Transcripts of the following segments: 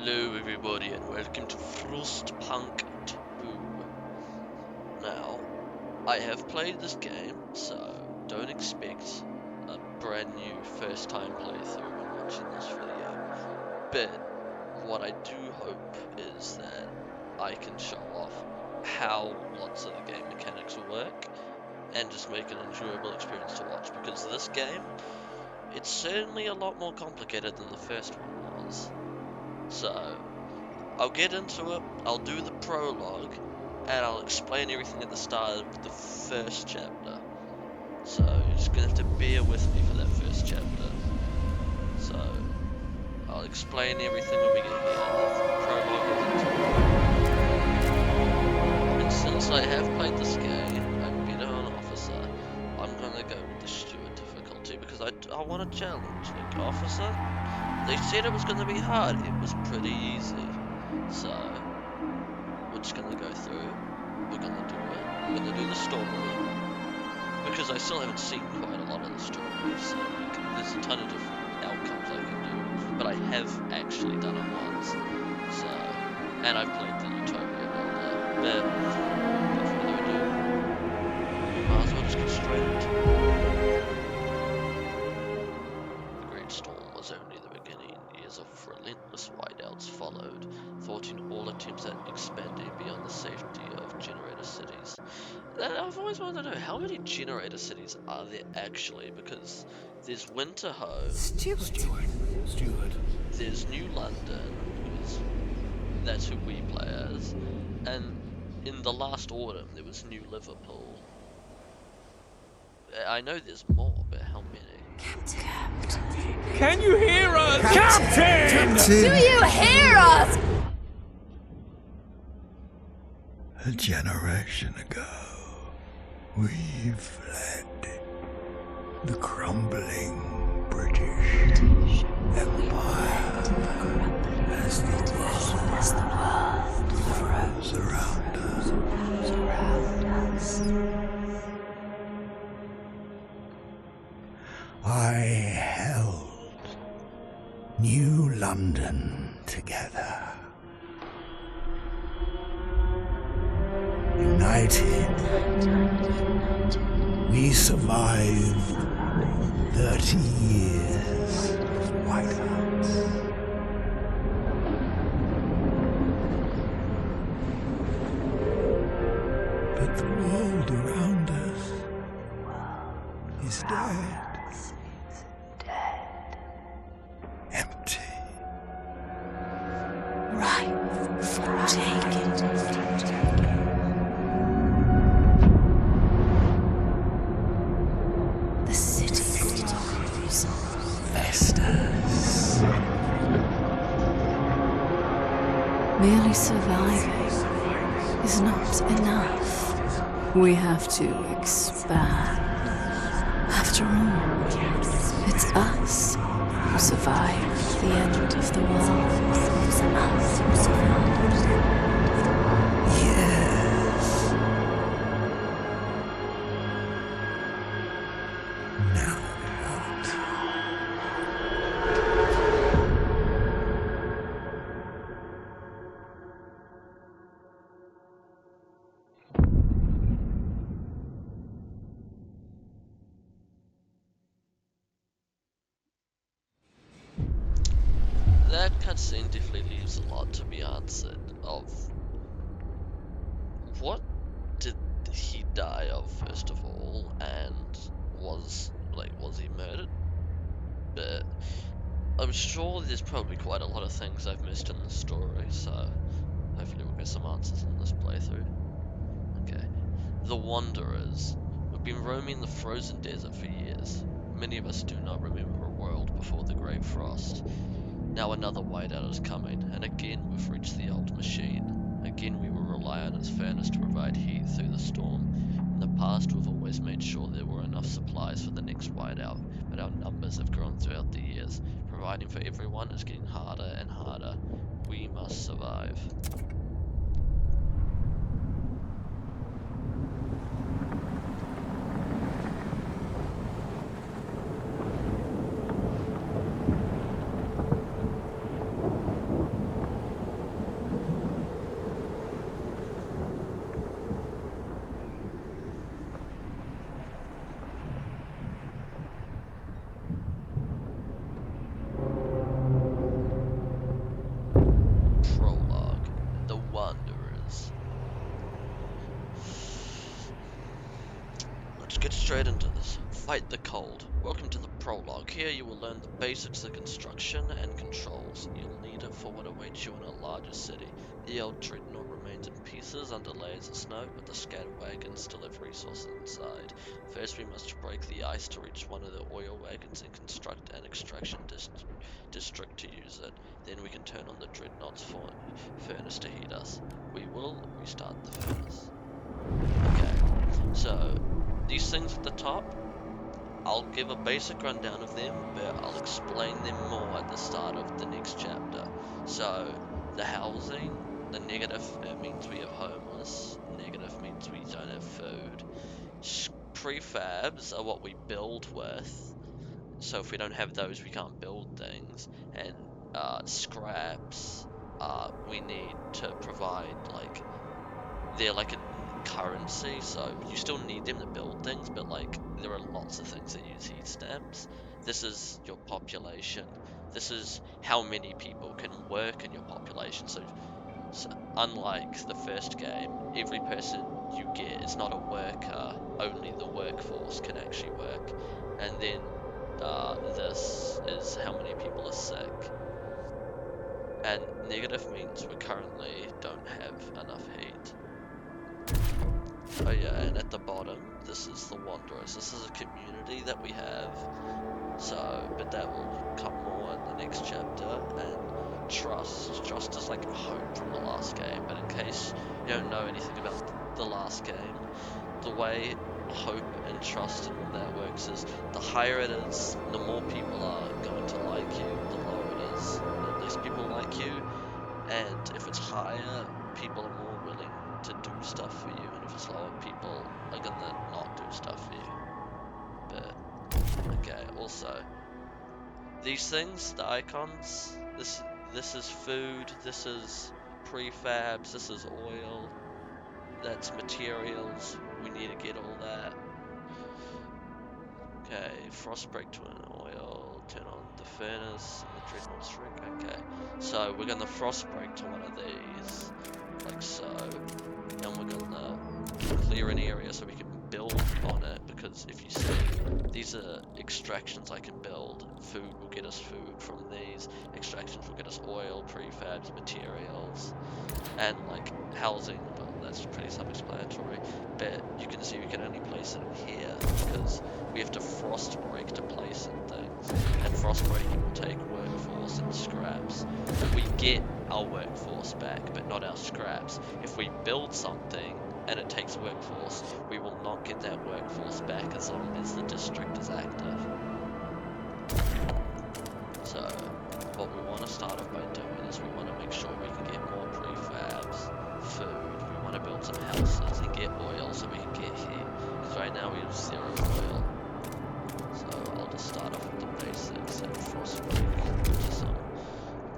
Hello everybody and welcome to Frostpunk 2. Now, I have played this game, so don't expect a brand new first time playthrough when watching this video. But what I do hope is that I can show off how lots of the game mechanics work and just make an enjoyable experience to watch, because this game, it's certainly a lot more complicated than the first one was. So, I'll get into it, I'll do the prologue, and I'll explain everything at the start of the first chapter. So, you're just gonna have to bear with me for that first chapter. So, I'll explain everything when we get here. The prologue is into it. And since I have played this game, I'm better an officer, I'm gonna go with the steward difficulty, because I want a challenge. Like, officer, they said it was gonna be hard, it was pretty easy. So, we're just gonna go through, we're gonna do it, we're gonna do the story, because I still haven't seen quite a lot of the story, so like, there's a ton of different outcomes I can do, but I have actually done it once, so, and I've played the Utopia builder, but without further ado, might as well just get straight into it. The Great Storm was only the beginning. Years of relentless whiteouts followed, thwarting all attempts at expanding beyond the safety of generator cities. I've always wanted to know, how many generator cities are there actually? Because there's Winterhome, Steward. there's New London, because that's who we play as, and in the last autumn there was New Liverpool. I know there's more, but how many? Can you hear us? Captain! Do you hear us? A generation ago, we fled the crumbling British Empire as the world froze around us. I held New London together. United, we survived 30 years of whiteouts. But the world around us is dead. Empty. Ripe for taking. The city grows, Festers. Merely surviving is not enough. We have to expand. After all, it's us who survived the end of the world. It's us who survived the end of the world. Yes. Now what? That cutscene definitely leaves a lot to be answered of what did he die of, first of all, and was he murdered? But I'm sure there's probably quite a lot of things I've missed in the story, so hopefully we'll get some answers in this playthrough. Okay. The Wanderers. We've been roaming the frozen desert for years. Many of us do not remember a world before the Great Frost. Now another whiteout is coming, and again we've reached the old machine. Again we will rely on its furnace to provide heat through the storm. In the past we've always made sure there were enough supplies for the next whiteout, but our numbers have grown throughout the years. Providing for everyone is getting harder and harder. We must survive. Prologue. The Wanderers. Let's get straight into this. Fight the cold. Welcome to the prologue. Here you will learn the basics of construction and controls. You'll need it for what awaits you in a larger city. The old dreadnought remains in pieces under layers of snow, but the scattered wagons still have resources inside. First we must break the ice to reach one of the oil wagons and construct an extraction district to use it. Then we can turn on the dreadnought's furnace to heat us. We will restart the furnace. Okay, so these things at the top, I'll give a basic rundown of them, but I'll explain them more at the start of the next chapter. So, the housing, the negative means we are homeless, negative means we don't have food. Prefabs are what we build with, so if we don't have those we can't build things, and scraps we need to provide, like, they're like a currency, so you still need them to build things, but like there are lots of things that use heat stamps. This is your population. This is how many people can work in your population. So unlike the first game, every person you get is not a worker, only the workforce can actually work. And then this is how many people are sick. And negative means we currently don't have enough heat. Oh yeah, and at the bottom, this is the Wanderers. This is a community that we have. So, but that will come more in the next chapter. And trust. Trust is like hope from the last game. But in case you don't know anything about the last game, the way hope and trust and all that works is the higher it is, the more people are going to like you. The lower it is, the less people like you. And if it's higher, people are more willing to do stuff for you, and if it's lower, people are gonna not do stuff for you. But okay, also these things, the icons, this is food, this is prefabs, this is oil, that's materials, we need to get all that. Okay, frost break to an oil, turn on the furnace and the dreadnought strike. Okay, so we're gonna frost break to one of these, like so. And we're gonna clear an area so we can build on it, because if you see, these are extractions I can build. Food will get us food from these, extractions will get us oil, prefabs, materials, and like housing, well that's pretty self-explanatory, but you can see we can only place it in here because we have to frost break to place in things, and frost breaking will take workforce and scraps. We get our workforce back, but not our scraps. If we build something and it takes workforce, we will not get that workforce back as long as the district is active. So, what we want to start off by doing is we want to make sure we can get more prefabs, food, we want to build some houses and get oil so we can get heat, because right now we have 0 oil. So I'll just start off with the basics and frostpunk, which is some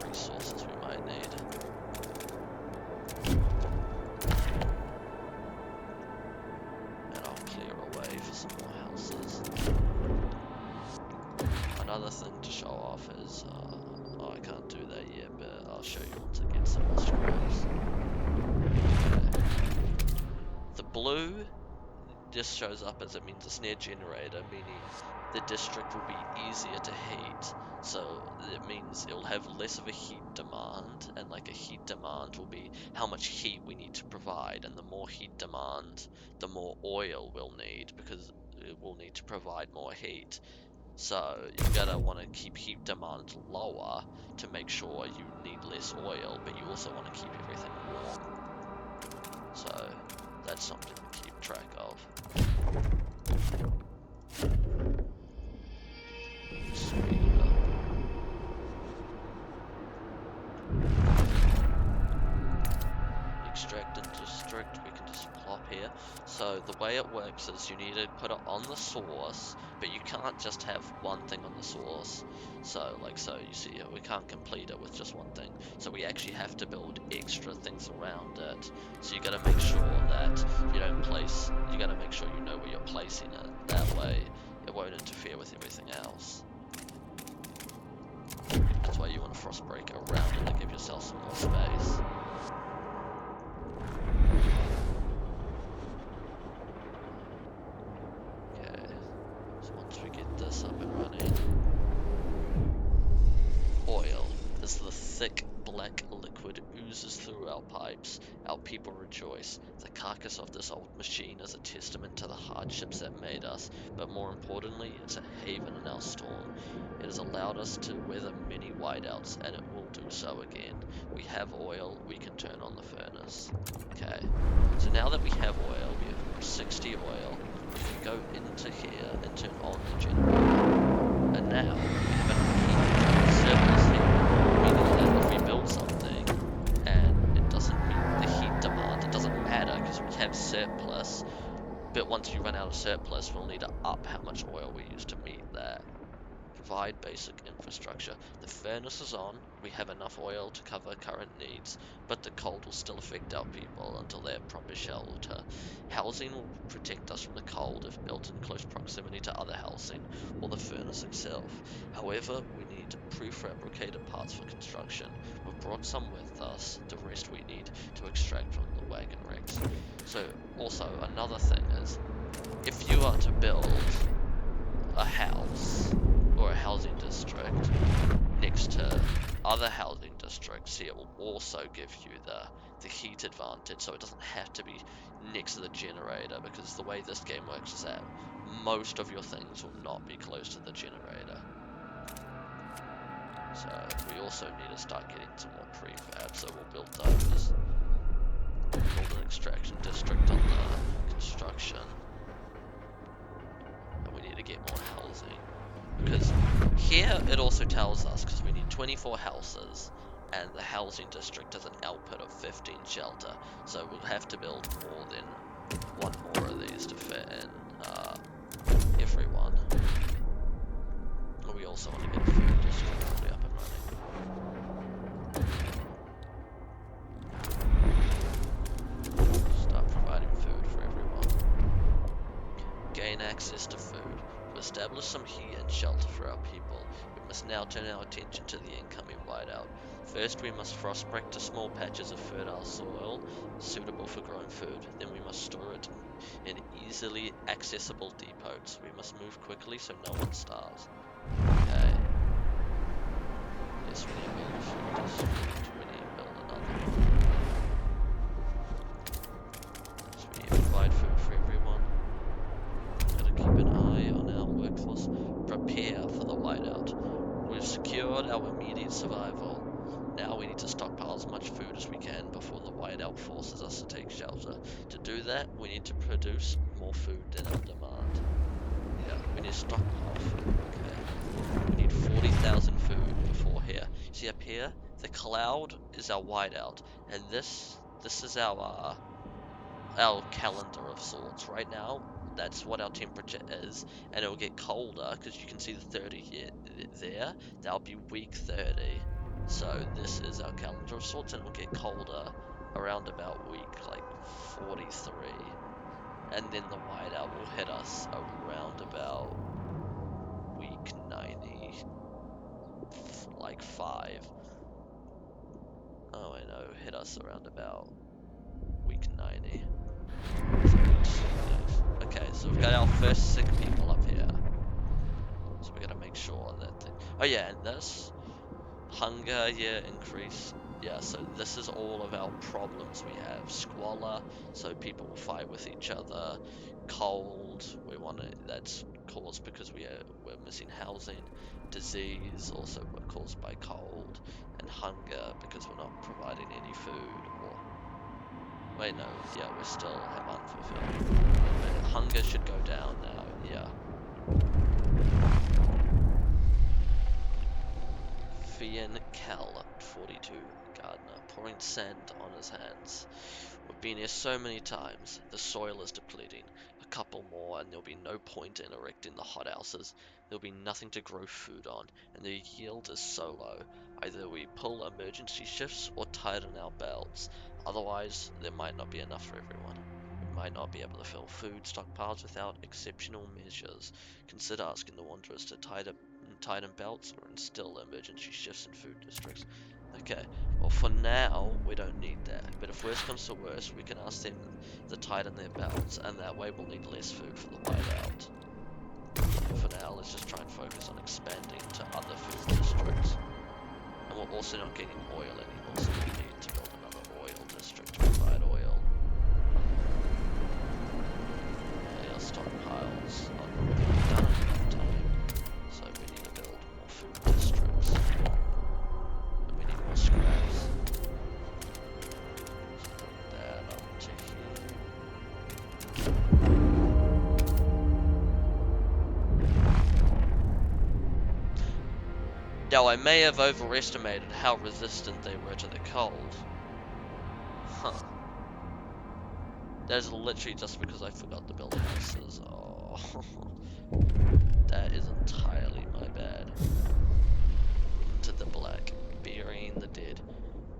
resources we might need. And I'll clear away for some more houses. Another thing to show off is, oh, I can't do that yet, but I'll show you once I get some more scraps. Okay. The blue just shows up as it means a snare generator, meaning the district will be easier to heat. So it means it'll have less of a heat demand, and like a heat demand will be how much heat we need to provide, and the more heat demand, the more oil we'll need, because it will need to provide more heat. So you gotta want to keep heat demand lower to make sure you need less oil, but you also want to keep everything warm. So that's something to keep track of. Speed it up. Extract and district, we can just plop here. So the way it works is you need to put it on the source, but you can't just have one thing on the source. So you see here, we can't complete it with just one thing. So we actually have to build extra things around it. So you gotta make sure that you don't place, you gotta make sure you know where you're placing it. That way it won't interfere with everything else. That's why you want to frost break around it to give yourself some more space. Okay, so once we get this up and running, oil as the thick black liquid oozes through our pipes, our people rejoice. The carcass of this old machine is a testament to the hardships that made us, but more importantly, it's a haven in our storm. It has allowed us to weather many whiteouts, and it will do so again. We have oil, we can turn on the furnace. Okay, so now that we have oil, we have 60 oil, we can go into here and turn on the generator. And now, we have an surplus here, meaning that if we build something and it doesn't meet the heat demand, it doesn't matter because we have surplus, but once we run out of surplus, we'll need to up how much oil we use to meet that. Provide basic infrastructure. The furnace is on, we have enough oil to cover current needs, but the cold will still affect our people until they have proper shelter. Housing will protect us from the cold if built in close proximity to other housing, or the furnace itself. However, we need prefabricated parts for construction. We've brought some with us, the rest we need to extract from the wagon wrecks. So, also, another thing is, if you are to build a house, or a housing district next to other housing districts, it will also give you the heat advantage, so it doesn't have to be next to the generator, because the way this game works is that most of your things will not be close to the generator. So we also need to start getting some more prefab, so we'll build those. Build an extraction district on the construction, and we need to get more housing. Because here it also tells us, because we need 24 houses, and the housing district has an output of 15 shelter, so we'll have to build more than one more of these to fit in everyone. And we also want to get a food district probably up and running. Start providing food for everyone. Gain access to food. To establish some heat and shelter for our people, we must now turn our attention to the incoming whiteout. First, we must frost break to small patches of fertile soil suitable for growing food. Then we must store it in easily accessible depots. We must move quickly so no one starves. Okay. Yes, we need to build a food district. We need to build another one. So we need to provide food for everyone. Gotta keep an eye on our workforce. Prepare for the whiteout. We've secured our immediate survival. Now we need to stockpile as much food as we can before the whiteout forces us to take shelter. To do that, we need to produce more food than our demand. Yeah, we need to stockpile food. Okay. We need 40,000 food before here. See up here? The cloud is our whiteout, and this is our calendar of sorts. Right now, that's what our temperature is, and it'll get colder because you can see the 30 here, there. That'll be week 30. So this is our calendar of sorts, and it'll get colder around about week like 43, and then the whiteout will hit us around about week 90, like 5. Oh, I know, hit us around about week 90. Okay, so we've got our first sick people up here. So we gotta make sure that oh yeah, and this hunger, yeah, increase. Yeah, so this is all of our problems we have. Squalor, so people will fight with each other. Cold, that's caused because we're missing housing. Disease, also caused by cold. And hunger, because we're not providing any food. Or wait, no, yeah, we still have unfulfilled. But hunger should go down now, yeah. Fian Cal, 42, gardener, pouring sand on his hands. We've been here so many times. The soil is depleting. A couple more and there'll be no point in erecting the hothouses. There'll be nothing to grow food on, and the yield is so low. Either we pull emergency shifts or tighten our belts. Otherwise, there might not be enough for everyone. We might not be able to fill food stockpiles without exceptional measures. Consider asking the Wanderers to tighten belts or instill emergency shifts in food districts. Okay, well for now, we don't need that. But if worse comes to worse, we can ask them to tighten their belts, and that way we'll need less food for the whiteout. For now, let's just try and focus on expanding to other food districts. And we're also not getting oil anymore, so we need to build another oil district to provide oil. Our stockpiles are not really done in enough time, so we need to build more food districts. And we need more scraps. So put that up to here. Now, I may have overestimated how resistant they were to the cold. Huh. That is literally just because I forgot to build houses. Oh, that is entirely my bad. Into the black, burying the dead.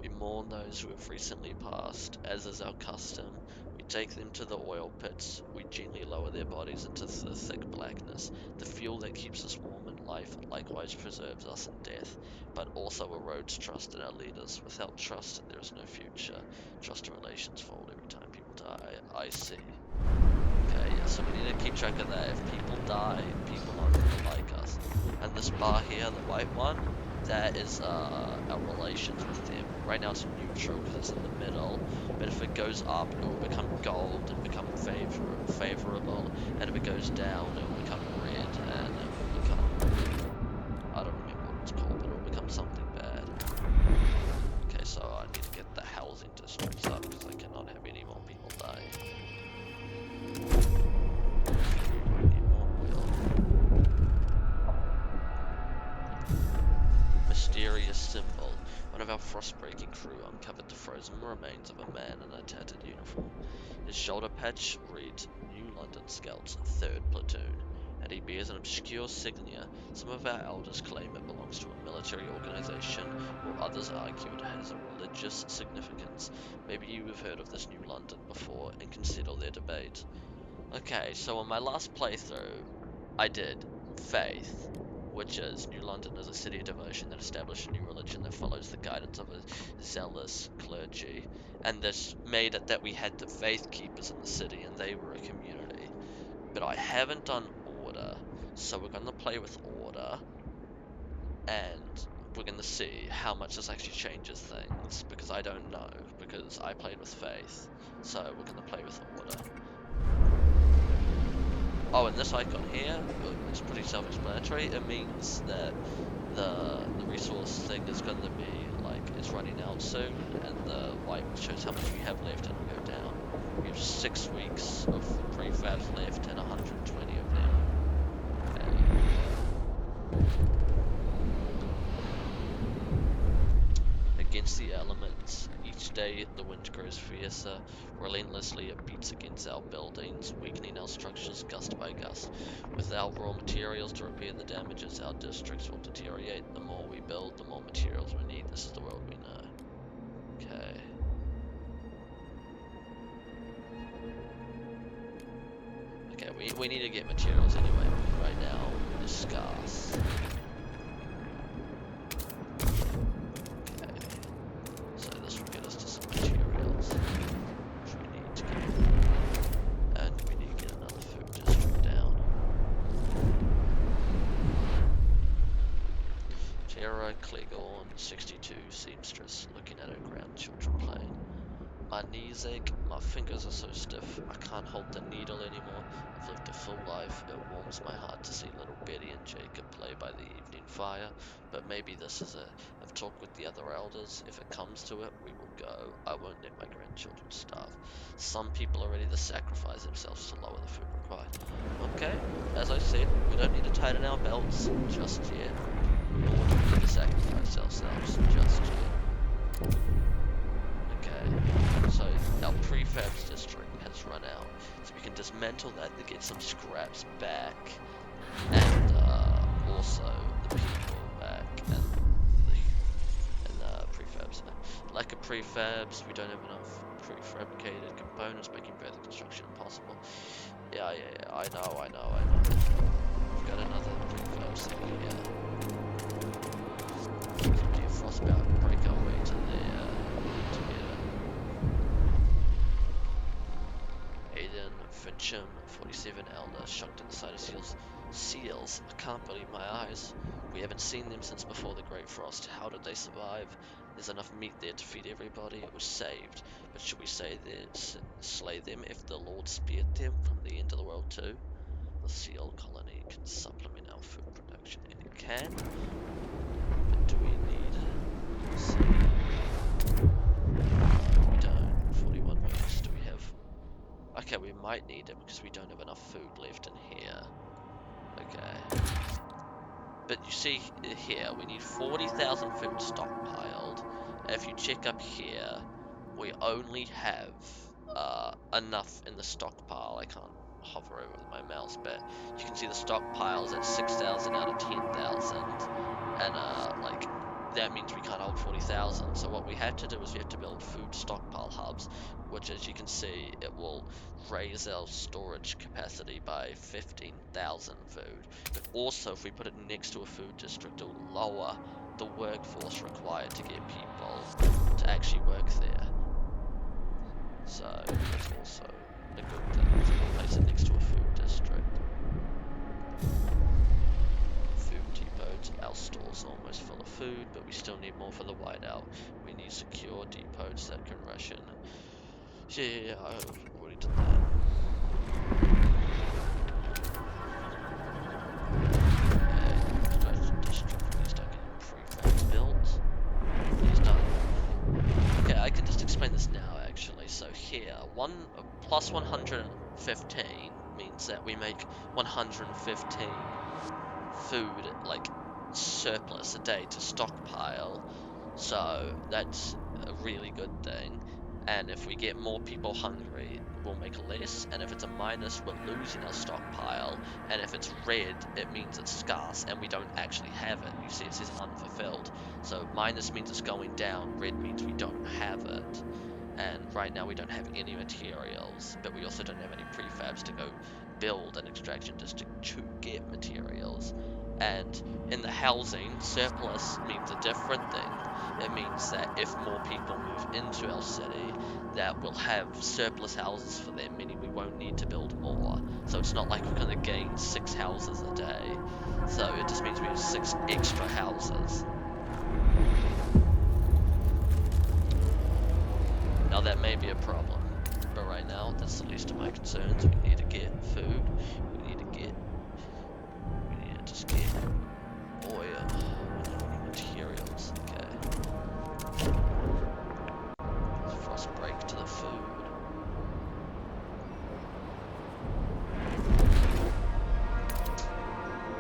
We mourn those who have recently passed, as is our custom. We take them to the oil pits. We gently lower their bodies into the thick blackness. The fuel that keeps us warm in life likewise preserves us in death, but also erodes trust in our leaders. Without trust, there is no future. Trust and relations fold every time people die. I see. Okay, yeah, so we need to keep track of that. If people die, people aren't going to like us. And this bar here, the white one, that is our relations with them. Right now it's neutral because it's in the middle, but if it goes up, it will become gold and become favorable, and if it goes down, it will become red, and it will become, I don't remember what it's called, but it will become something bad. Okay, so I need to get the housing districts up because I cannot have any more people die. I need more oil. Mysterious symbol. One of our frost-breaking crew uncovered the frozen remains of a man in a tattered uniform. His shoulder patch reads New London Scouts, 3rd Platoon, and he bears an obscure signia. Some of our elders claim it belongs to a military organization, while others argue it has a religious significance. Maybe you have heard of this New London before and can settle their debate. Okay, so in my last playthrough, I did Faith, which is New London is a city of devotion that established a new religion that follows the guidance of a zealous clergy. And this made it that we had the faith keepers in the city and they were a community. But I haven't done order, so we're going to play with order. And we're going to see how much this actually changes things, because I don't know, because I played with faith. So we're going to play with order. Oh, and this icon here, it's pretty self-explanatory. It means that the resource thing is going to be, like, it's running out soon, and the white shows how much we have left, and it'll go down. We have 6 weeks of prefabs left, and 120 of them. Against the elements, each day the wind grows fiercer. Relentlessly it beats against our buildings, weakening our structures gust by gust. Without raw materials to repair the damages, our districts will deteriorate. The more we build, the more materials we need. This is the world we know. Okay. Okay, we need to get materials anyway. Right now, it is scarce. Clegorn, 62, seamstress, looking at her grandchildren playing. My knees ache, my fingers are so stiff, I can't hold the needle anymore. I've lived a full life, it warms my heart to see little Betty and Jacob play by the evening fire, but maybe this is it. I've talked with the other elders, if it comes to it, we will go. I won't let my grandchildren starve. Some people are ready to sacrifice themselves to lower the food required. Okay, as I said, we don't need to tighten our belts just yet. Nor do we need to sacrifice ourselves just yet. Okay, so our prefabs district has run out, so we can dismantle that to get some scraps back, and also the people back, and prefabs. Lack of prefabs, we don't have enough prefabricated components, making further construction impossible. Yeah, I know. got another prefab thing here. So dear Frostbound, break our way to there. Together. Aiden, Fincham, 47 Elder, shocked inside of seals. Seals? I can't believe my eyes. We haven't seen them since before the Great Frost. How did they survive? There's enough meat there to feed everybody. It was saved. But should we slay them if the Lord spared them from the end of the world too? The seal colony can supplement our food production, and it can. But do we need? Let's see. No, we don't. 41 workers. Do we have? Okay, we might need it because we don't have enough food left in here. Okay. But you see here, we need 40,000 food stockpiled. If you check up here, we only have enough in the stockpile. I can't hover over with my mouse, but you can see the stockpile is at 6,000 out of 10,000. And like, that means we can't hold 40,000. So what we have to do is we have to build food stockpile hubs, which as you can see, it will raise our storage capacity by 15,000 food. But also, if we put it next to a food district, it'll lower the workforce required to get people to actually work there. So that's also a good thing. So we'll place it next to a food district. Food depots. Our store's almost full of food, but we still need more for the whiteout. We need secure depots that can ration. Yeah, I've already done that. Construction district, we need to start getting prefabs built. He's done. Okay, I can just explain this now actually. So here, plus 115 means that we make 115 food, like, surplus a day to stockpile. So that's a really good thing. And if we get more people hungry, we'll make less. And if it's a minus, we're losing our stockpile. And if it's red, it means it's scarce and we don't actually have it. You see it says unfulfilled. So minus means it's going down, red means we don't have it. And right now we don't have any materials, but we also don't have any prefabs to go build an extraction district to get materials. And in the housing, surplus means a different thing. It means that if more people move into our city, that we'll have surplus houses for them, meaning we won't need to build more. So it's not like we're going to gain 6 houses a day. So it just means we have 6 extra houses. Now that may be a problem, but right now that's the least of my concerns. We need to get food. We need to just get oil. We need materials. Okay. Frost break to the food.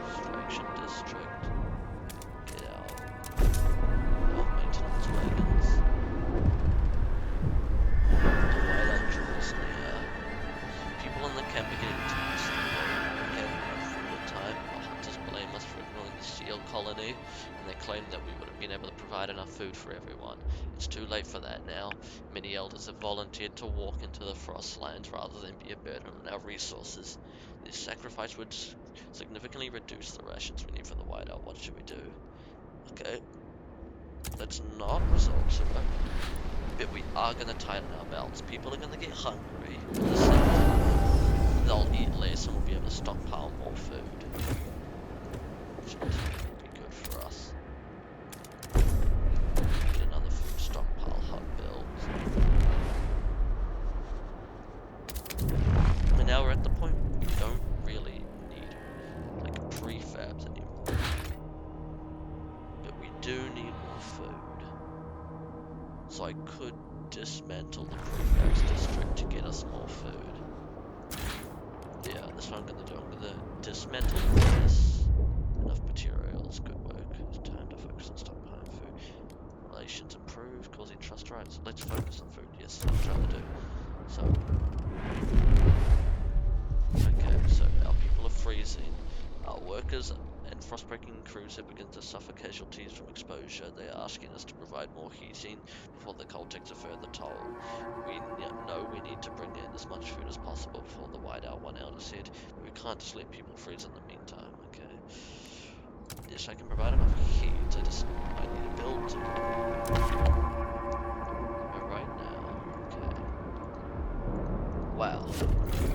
Extraction district. Get out. Oh, maintenance wagons. People in the camp are getting tense. We have no food in time. Our hunters blame us for ignoring the seal colony, and they claim that we would have been able to provide enough food for everyone. It's too late for that now. Many elders have volunteered to walk into the Frostland rather than be a burden on our resources. This sacrifice would significantly reduce the rations we need for the whiteout. What should we do? Okay. Let's not resolve super. But we are going to tighten our belts. People are going to get hungry. They'll eat less and we'll be able to stockpile more food. Which will be good for us. Get another food stockpile hub built. And now we're at the point where we don't really need like prefabs anymore. But we do need more food. So I could dismantle the prefabs district to get us more food. Yeah, that's what I'm gonna do. I'm gonna dismantle this. Enough materials, good work. It's time to focus on stockpiling food. Relations improved, causing trust rights. Let's focus on food, yes, I'm trying to do. So, okay, so our people are freezing. Our workers and frostbreaking cruiser begins to suffer casualties from exposure. They are asking us to provide more heating before the cold takes a further toll. We know we need to bring in as much food as possible before the whiteout 1 hour is hit, but we can't just let people freeze in the meantime, okay? Yes, I can provide enough heat, I need to build to right now, okay. Wow,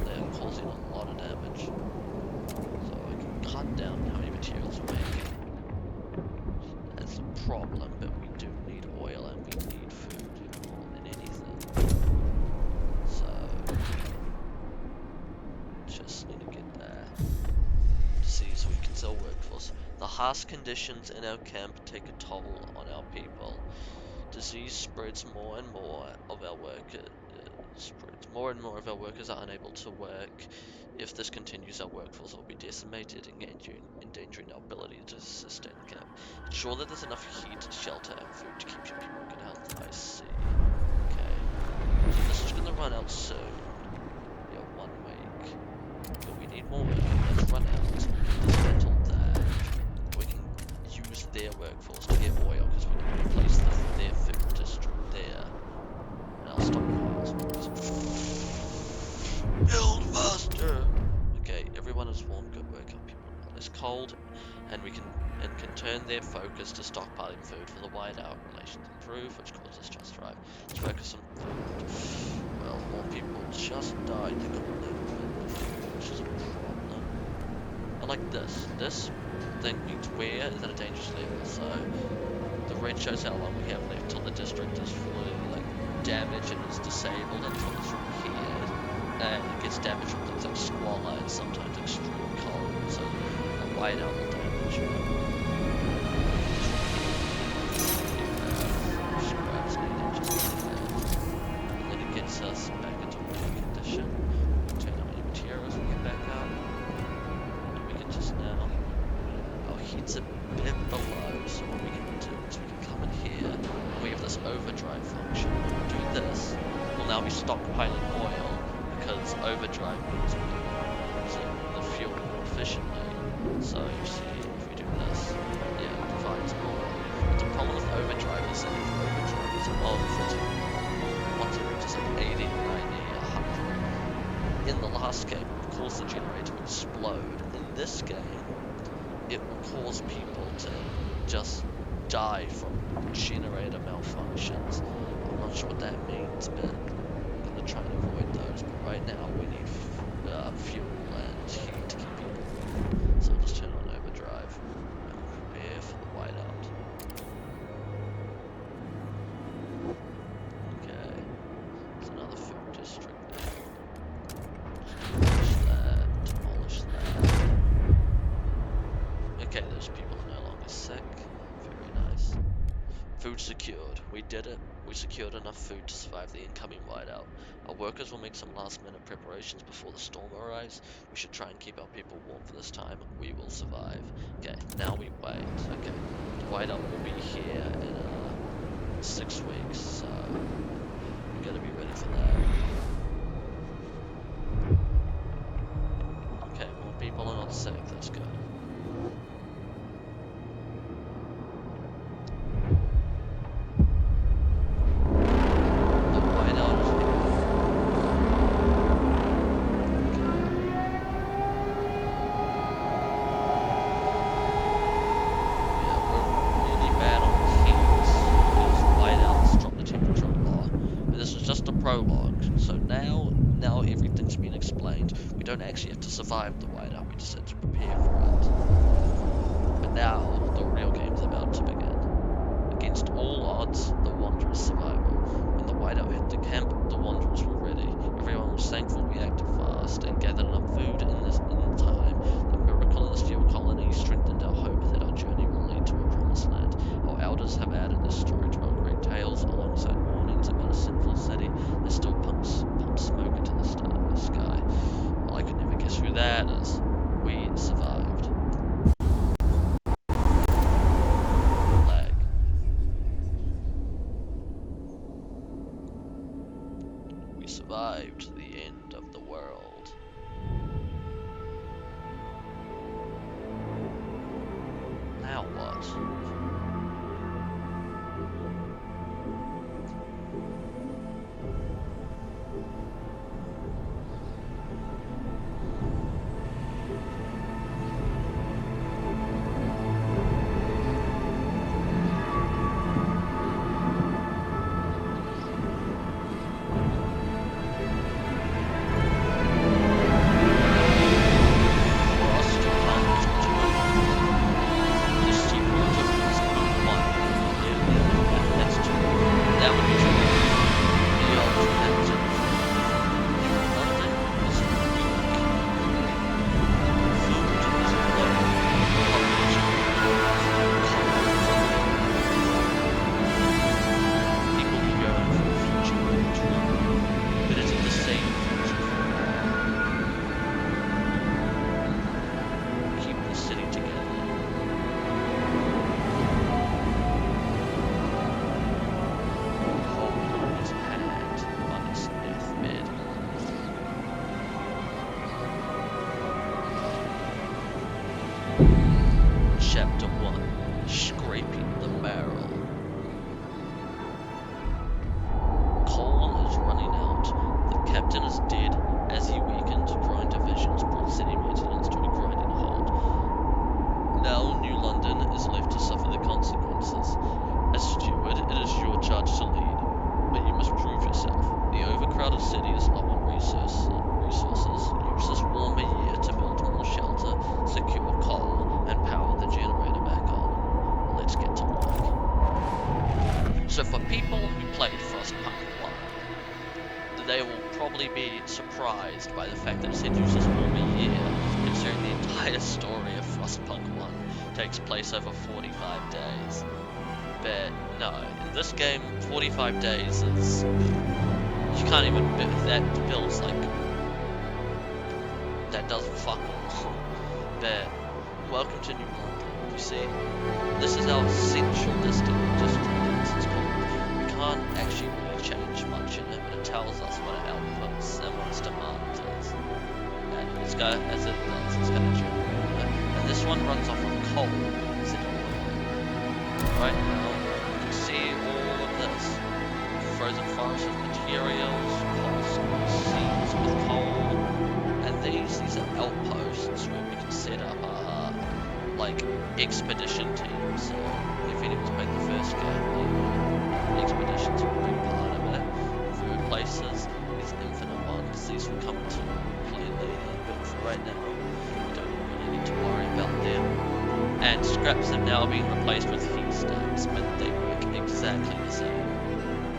they are causing a lot of damage. So I can cut down how many materials we're making. That's a problem, but we do need oil and we need food more than anything. So just need to get there. See, so we can sell workforce. The harsh conditions in our camp take a toll on our people. Disease spreads more and more of our workers. More and more of our workers are unable to work. If this continues, our workforce will be decimated, endangering our ability to sustain the camp. Ensure that there's enough heat, shelter, and food to keep your people in good health. I see. Okay. So this is gonna run out soon. Yeah, 1 week. But we need more work. Let's run out. Dismantle that. We can use their workforce to get oil because we can replace their food district there. And I'll stop miles. Build faster! Okay, everyone is warm, good work, our people are not as cold, and can turn their focus to stockpiling food for the whiteout. Relations improve, which causes just thrive. Let's focus on food. Well, more people just died, they got a little bit of food, which is a problem. I like this. This thing means where is at a dangerous level, so the red shows how long we have left till the district is fully damaged and is disabled until it's repaired. And it gets damaged from things like squalor and sometimes extreme cold, so a whiteout will damage it. Scraps needed just like that. And then it gets us back into working condition. Turn how many materials we get back up. And we can just now. Our heat's a bit below, so what we can do is we can come in here. And we have this overdrive function. When we do this, we'll now be stockpiling oil. Because overdrive means we can use the fuel more efficiently. So you see, if we do this, yeah, it provides more. But the problem with overdrive is that if overdrive is on for too long, once it reaches like 80, 90, 100, in the last game it would cause the generator to explode. In this game, it will cause people to just die from generator malfunctions. I'm not sure what that means, but trying to avoid those, but right now we need fuel and heat to keep people warm. So I'll just turn on overdrive and prepare for the whiteout. Okay, it's another food district now. Demolish that. Okay, those people are no longer sick. Very nice. Food secured. We did it. We secured enough food to survive the incoming whiteout. Our workers will make some last-minute preparations before the storm arrives. We should try and keep our people warm for this time. We will survive. Okay, now we wait. Okay, the whiteout will be here in 6 weeks, so we gotta be ready for that. Okay, more people are not sick. That's good. Prologue. So now everything's been explained. We don't actually have to survive the whiteout, we just have to prepare for it. But now, the real game's about to begin. Against all odds, the Wanderers' survival. When the whiteout hit the camp, the Wanderers were ready. Everyone was thankful we acted fast and gathered enough food in time. The miracle in the steel colony strengthened our hope that our journey will lead to a promised land. Our elders have added this story to our great tales, alongside warnings about a sinful city that still pumps smoke into the sky. Well, I could never guess who that is. We survived. Lag. We survived the end of the world. really be surprised by the fact that it said uses more a year, considering the entire story of Frostpunk 1 takes place over 45 days. But no, in this game, 45 days is... You can't even... That feels like... That doesn't fuck all. But welcome to New London. You see, this is our central district, as it's called. We can't actually really change much in it, but it tells us what our outputs and what its demand is. And as it does, it's going to generate it. And this one runs off of coal instead of oil. Right now, you can see all of this. Frozen forest with materials, seams with coal, and these are outposts where we can set up our like expedition teams. So if anyone's played the first game, like, expeditions are a big part of it. Third places, these infinite ones, these will come into play later, but for right now, we don't really need to worry about them. And scraps have now been replaced with heat stamps, but they work exactly the same.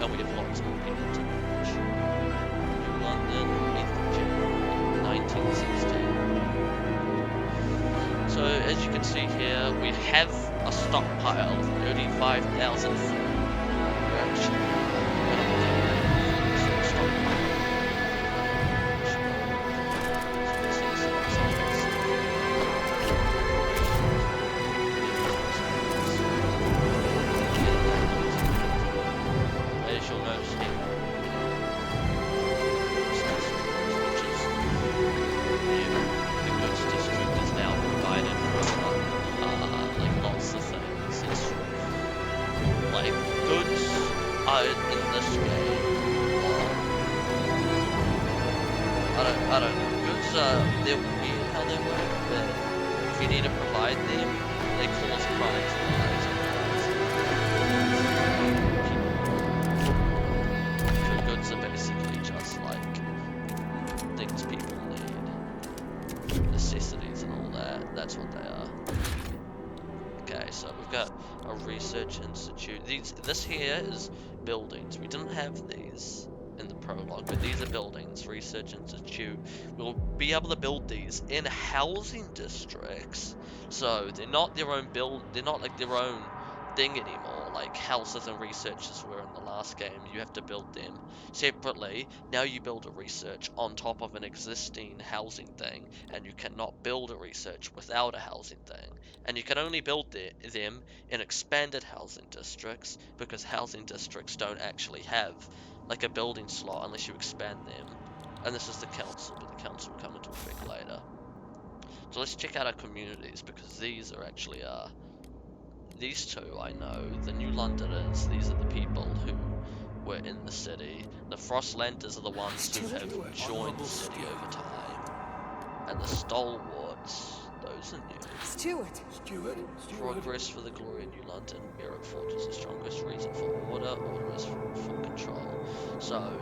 And we have lots more people to manage. New London, 8th of January, 1916. So as you can see here, we have a stockpile of 35,000 food. We're actually stockpile. As you'll notice here, the goods district is now provided for like lots of things. It's like goods are in this game. I don't know. Goods they're weird how they work, but if you need to provide them, they cause crimes in the lives of so goods are basically just like things people need. Necessities and all that. That's what they are. Okay, so we've got a research institute. This here is buildings. We didn't have these in the prologue, but these are buildings. Research institute. We'll be able to build these in housing districts. So they're not their own they're not like their own thing anymore, like houses and researches were in the last game. You have to build them separately. Now you build a research on top of an existing housing thing, and you cannot build a research without a housing thing. And you can only build them in expanded housing districts, because housing districts don't actually have like a building slot unless you expand them. And this is the council, but the council will come into effect later. So let's check out our communities, because these are actually these two I know, the New Londoners, these are the people who were in the city. The Frostlanders are the ones who have joined the city over time. And the Stalwarts, those are new. Steward. Progress for the glory of New London. Merit Forge is the strongest reason for order. Order is for control. So,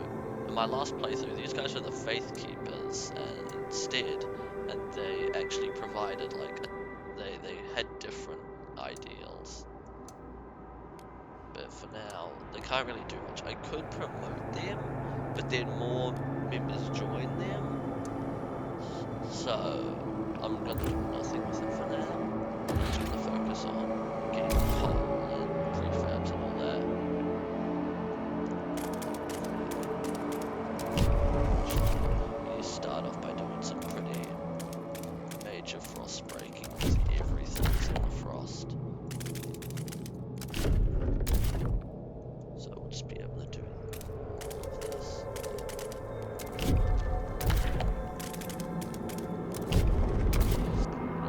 in my last playthrough, these guys were the Faith Keepers instead, and they actually provided like they had different ideals. But for now, they can't really do much. I could promote them, but then more members join them. So I'm gonna do nothing with it for now. I'm just gonna focus on getting coal and prefabs and all that. You start off by doing some pretty major frost breaking, because everything's in the frost. So we'll just be able to do this.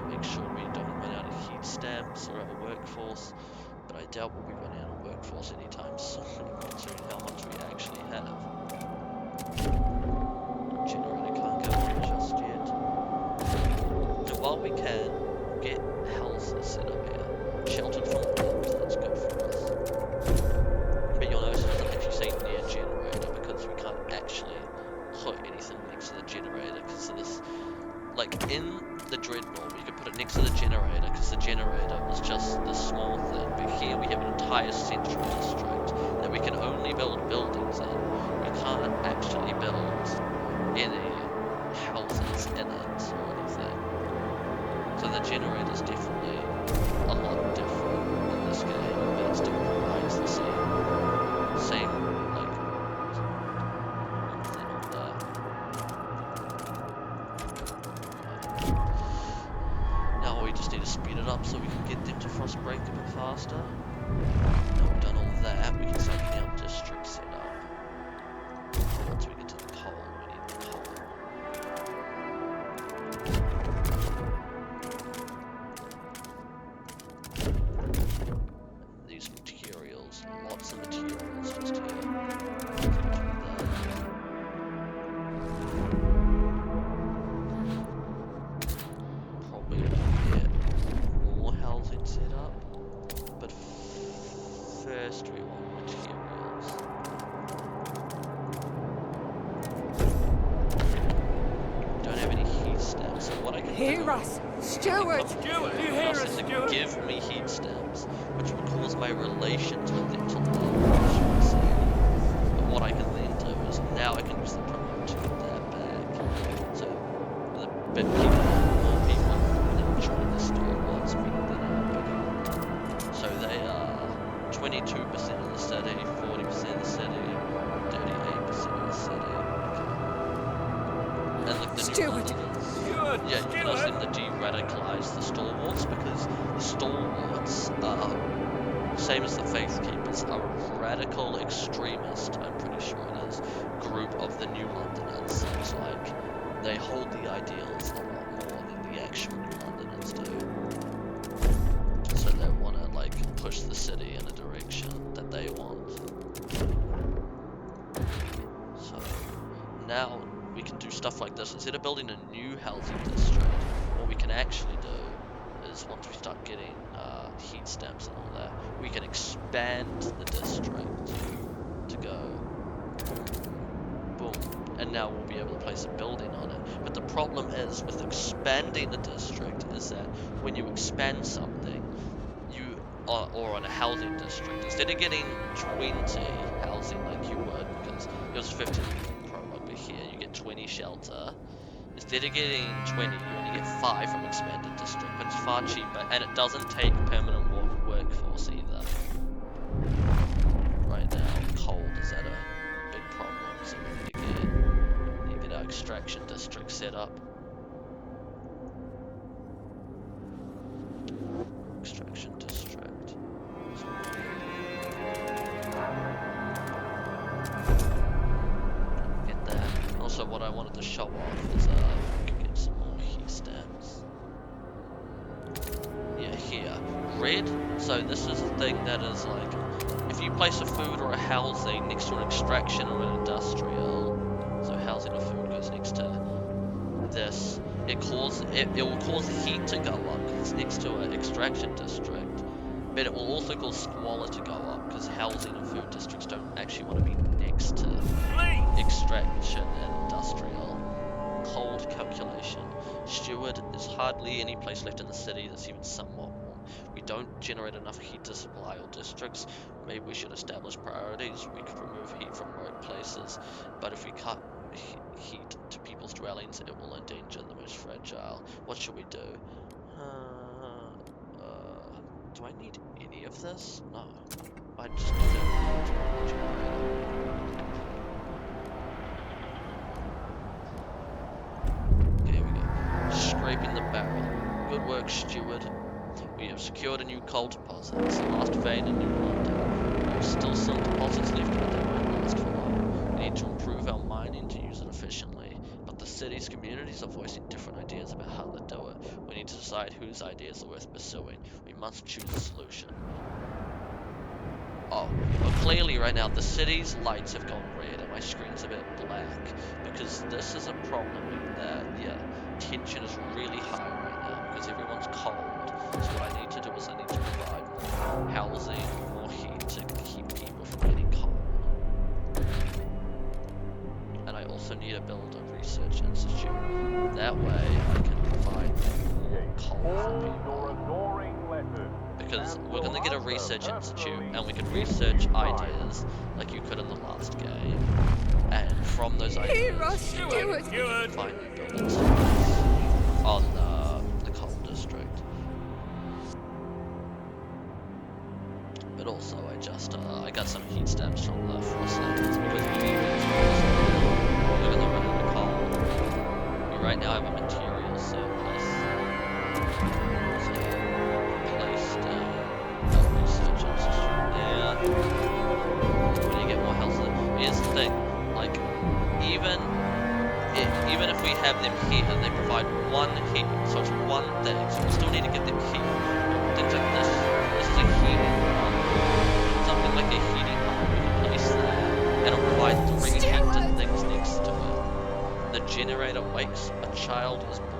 Make sure we don't run out of heat stamps or our workforce, but I doubt we'll be running out of workforce anytime soon, considering how much we actually have. Generator can't go in just yet. And while we can get houses set up here, sheltered from wind, that's good for us. But you'll notice it doesn't actually say near generator, because we can't actually put anything next to the generator, because of this. Like in the Dreadnought, we could put it next to the generator, because the generator was just this small thing. But here we have an entire central district that we can only build buildings in. We can't actually build it up so we can get them to Frostbreak a bit faster. Now we've done all that, we can start getting our district set up. Once we get to the coal, we need the coal. These materials, lots of materials just here. Probably gonna get more housing set up, but first we want materials. Don't have any heat stamps, so what I can Hear do us, Steward! Steward, you hear us, is to Steward? give me heat stamps, which will cause my relations with them to lower, should we say. But what I can then do is now I can use the promo to get that back. So the bit more people that join the store was meaning that are so they are 22% of the city, 40% of the city, 38% of the city. And like the new Steward! Steward, yeah, you can ask Steward! them to de-radicalize the stalwarts because the stalwarts are, same as the faith keepers, are a radical extremist, I'm pretty sure it is, group of the New Londoners. Seems like they hold the ideals a lot more than the actual New Londoners do. So they want to like push the city in a direction that they want. So now we can do stuff like this. Instead of building a new housing district, what we can actually do is once we start getting heat stamps and all that, we can expand the district to go boom, and now we'll be able to place a building on it. But the problem is with expanding the district is that when you expand something, you or on a housing district, instead of getting 20 housing like you would, because it was 15 prologue, but here you get 20 shelter. Instead of getting 20, you only get 5 from expanded district, but it's far cheaper, and it doesn't take permanent workforce either. Right now, cold is at a big problem, so we need to get our extraction district set up. Extraction district. So get that. Also, what I wanted to show off is we could get some more heat stamps. Yeah, here. Red. So this is a thing that is like, if you place a food or a housing next to an extraction or an industrial, so housing or food goes next to this, it will cause heat to go up because it's next to an extraction district, but it will also cause squalor to go up because housing and food districts don't actually want to be next to extraction and industrial. Cold calculation. Steward, there's hardly any place left in the city that's even somewhat warm. We don't generate enough heat to supply all districts. Maybe we should establish priorities. We could remove heat from workplaces, but if we cut heat to people's dwellings, it will endanger the most fragile. What should we do? Do I need any of this? No. I just need a generator. Okay, here we go. Scraping the barrel. Good work, Steward. We have secured a new coal deposit. It's the last vein in New London. We have still some deposits left, but they won't last for long. We need to improve our mining to use it efficiently, but the city's communities are voicing different ideas about how to do it. We need to decide whose ideas are worth pursuing. We must choose a solution. Oh, well clearly right now the city's lights have gone red and my screen's a bit black, because this is a problem that, yeah, tension is really high right now because everyone's cold. So what I need to do is I need to provide more housing, more heat to keep people from getting cold. And I also need to build a research institute. That way I can provide more coal for people. Because we're going to get a research institute and we can research ideas like you could in the last game. And from those ideas, we can find new buildings on the coal district. But also I got some heat stamps from the Frostland because we're going to run into coal. We right now have a material surplus. So here's the thing, like, even if we have them here, they provide one heat, so it's one thing, so we still need to get them heat. Things like this is a heating pump. Something like a heating pump, we can place there, and it'll provide 3 heated things next to it. The generator wakes, a child is born.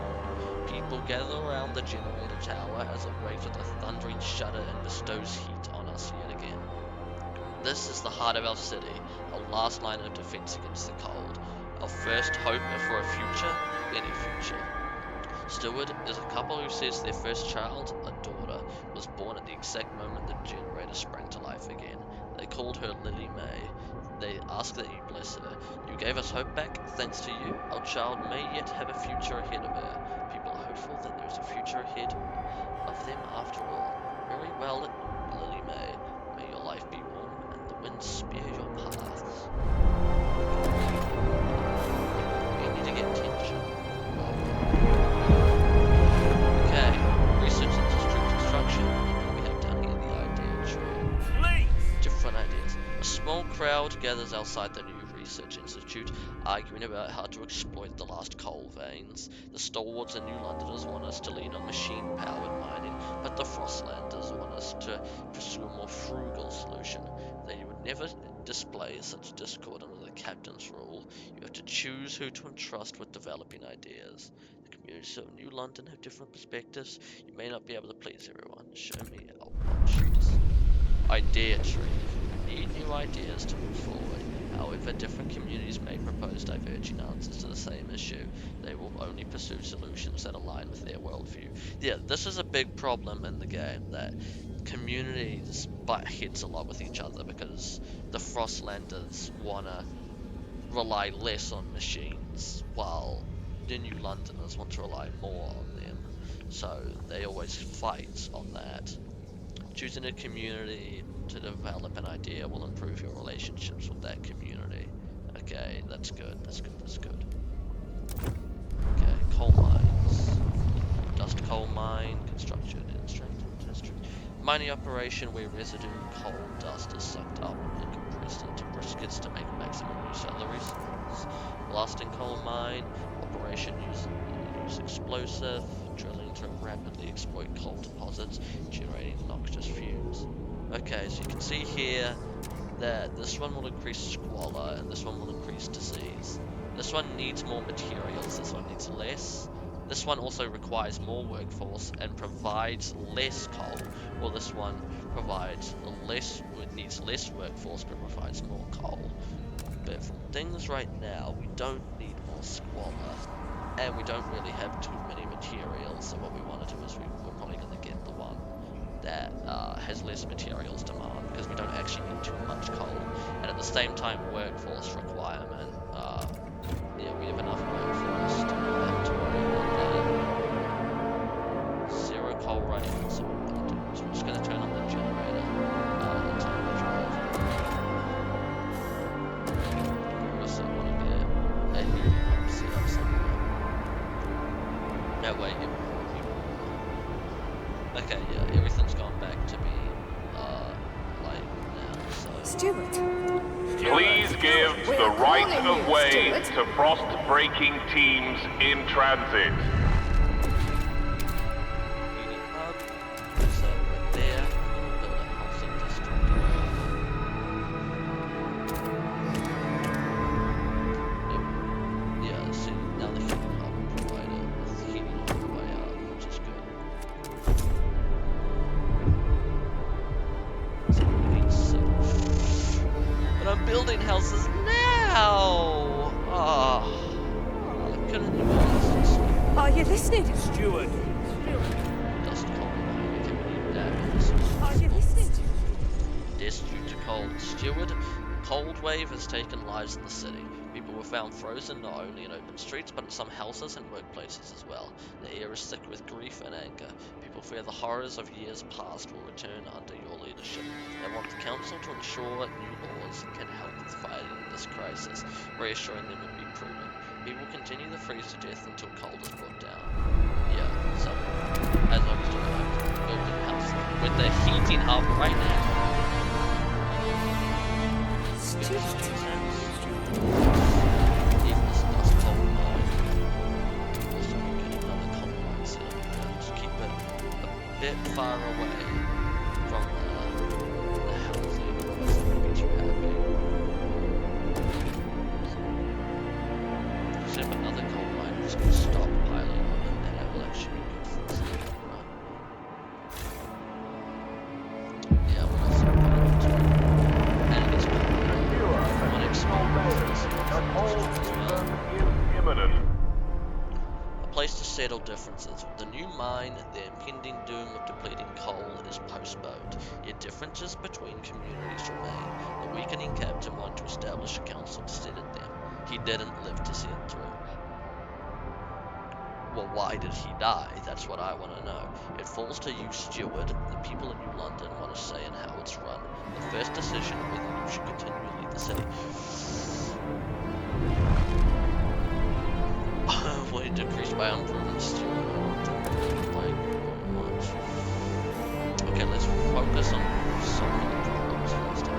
People gather around the generator tower as it wakes with a thundering shudder and bestows heat on us yet again. This is the heart of our city, our last line of defense against the cold. Our first hope for a future, any future. Steward is a couple who says their first child, a daughter, was born at the exact moment the generator sprang to life again. They called her Lily May. They ask that you bless her. You gave us hope back. Thanks to you, our child may yet have a future ahead of her. People are hopeful that there is a future ahead of them after all. Very well, Lily May. May your life be warm and the winds spare your paths. You need to get tension. Okay, research into street construction. We have down here the idea tree. Different ideas. A small crowd gathers outside the new research institute, arguing about how to exploit the last coal veins. The stalwarts and New Londoners want us to lean on machine-powered mining, but the Frostlanders want us to pursue a more frugal solution. They would never display such discord under the captain's rule. You have to choose who to entrust with developing ideas. The communities of New London have different perspectives. You may not be able to please everyone. Show me our options. Idea tree. We need new ideas to move forward. However, different communities may propose diverging answers to the same issue. They will only pursue solutions that align with their worldview. Yeah, this is a big problem in the game, that communities butt heads a lot with each other because the Frostlanders wanna rely less on machines, while the New Londoners want to rely more on them. So they always fight on that. Choosing a community to develop an idea will improve your relationships with that community. Okay, that's good, that's good, that's good. Okay, coal mines. Dust coal mine, construction, mining operation where residue coal dust is sucked up and compressed into briquettes to make maximum use of the resources. Blasting coal mine, operation use explosive, drilling to rapidly exploit coal deposits, generating noxious fumes. Okay, so you can see here that this one will increase squalor and this one will increase disease. This one needs more materials, this one needs less. This one also requires more workforce and provides less coal, while this one provides needs less workforce but provides more coal. But from things right now, we don't need more squalor, and we don't really have too many materials, so what we want to do is we're probably going to get the one that has less materials demand, because we don't actually need too much coal, and at the same time workforce requirement, yeah, we have enough workforce to not have to worry about that. Zero coal right now, so what we're going to do is we're just going to turn on the generator and time to drive. We also want to get a heat pump set up somewhere. That way okay, yeah, everything's gone back to be like now, so Stewart. Please give the right of way to frost-breaking teams in transit. heating hub. So right there, we'll build a housing district. Yep. Yeah, see, now the heating hub will provide it with heating all the way out, which is good. So we need some. But I'm building houses now! Oh, I couldn't do this. Are you listening? Steward. Dust coal mine. Okay, we need that. Are you listening? Deaths due to cold. Steward, cold wave has taken lives in the city. People were found frozen not only in open streets, but in some houses and workplaces as well. The air is thick with grief and anger. People fear the horrors of years past will return under your leadership. They want the council to ensure new laws can help with fighting this crisis, reassuring them would be prudent. People continue to freeze to death until cold is brought down. Yeah, so, as I was doing, I'm building a house with the heating hub right now. Stewart. bit far away from the housing. Otherwise they won't be too happy. Except another coal mine is going to stop piling on and then it will actually be good for us in the long run. Yeah, we're not so bad. And it's one experience as well. Imminent. A place to settle differences. With the new mine, the impending doom of depleting coal is postponed, yet differences between communities remain. The weakening captain wanted to establish a council to settle them. He didn't live to see it through. Well, why did he die? That's what I want to know. It falls to you, Steward. The people of New London want a say in how it's run. The first decision whether you should continue to lead the city. Will it decrease by improvements, Steward? Like, much. Okay, let's focus on solving the problems first. Oh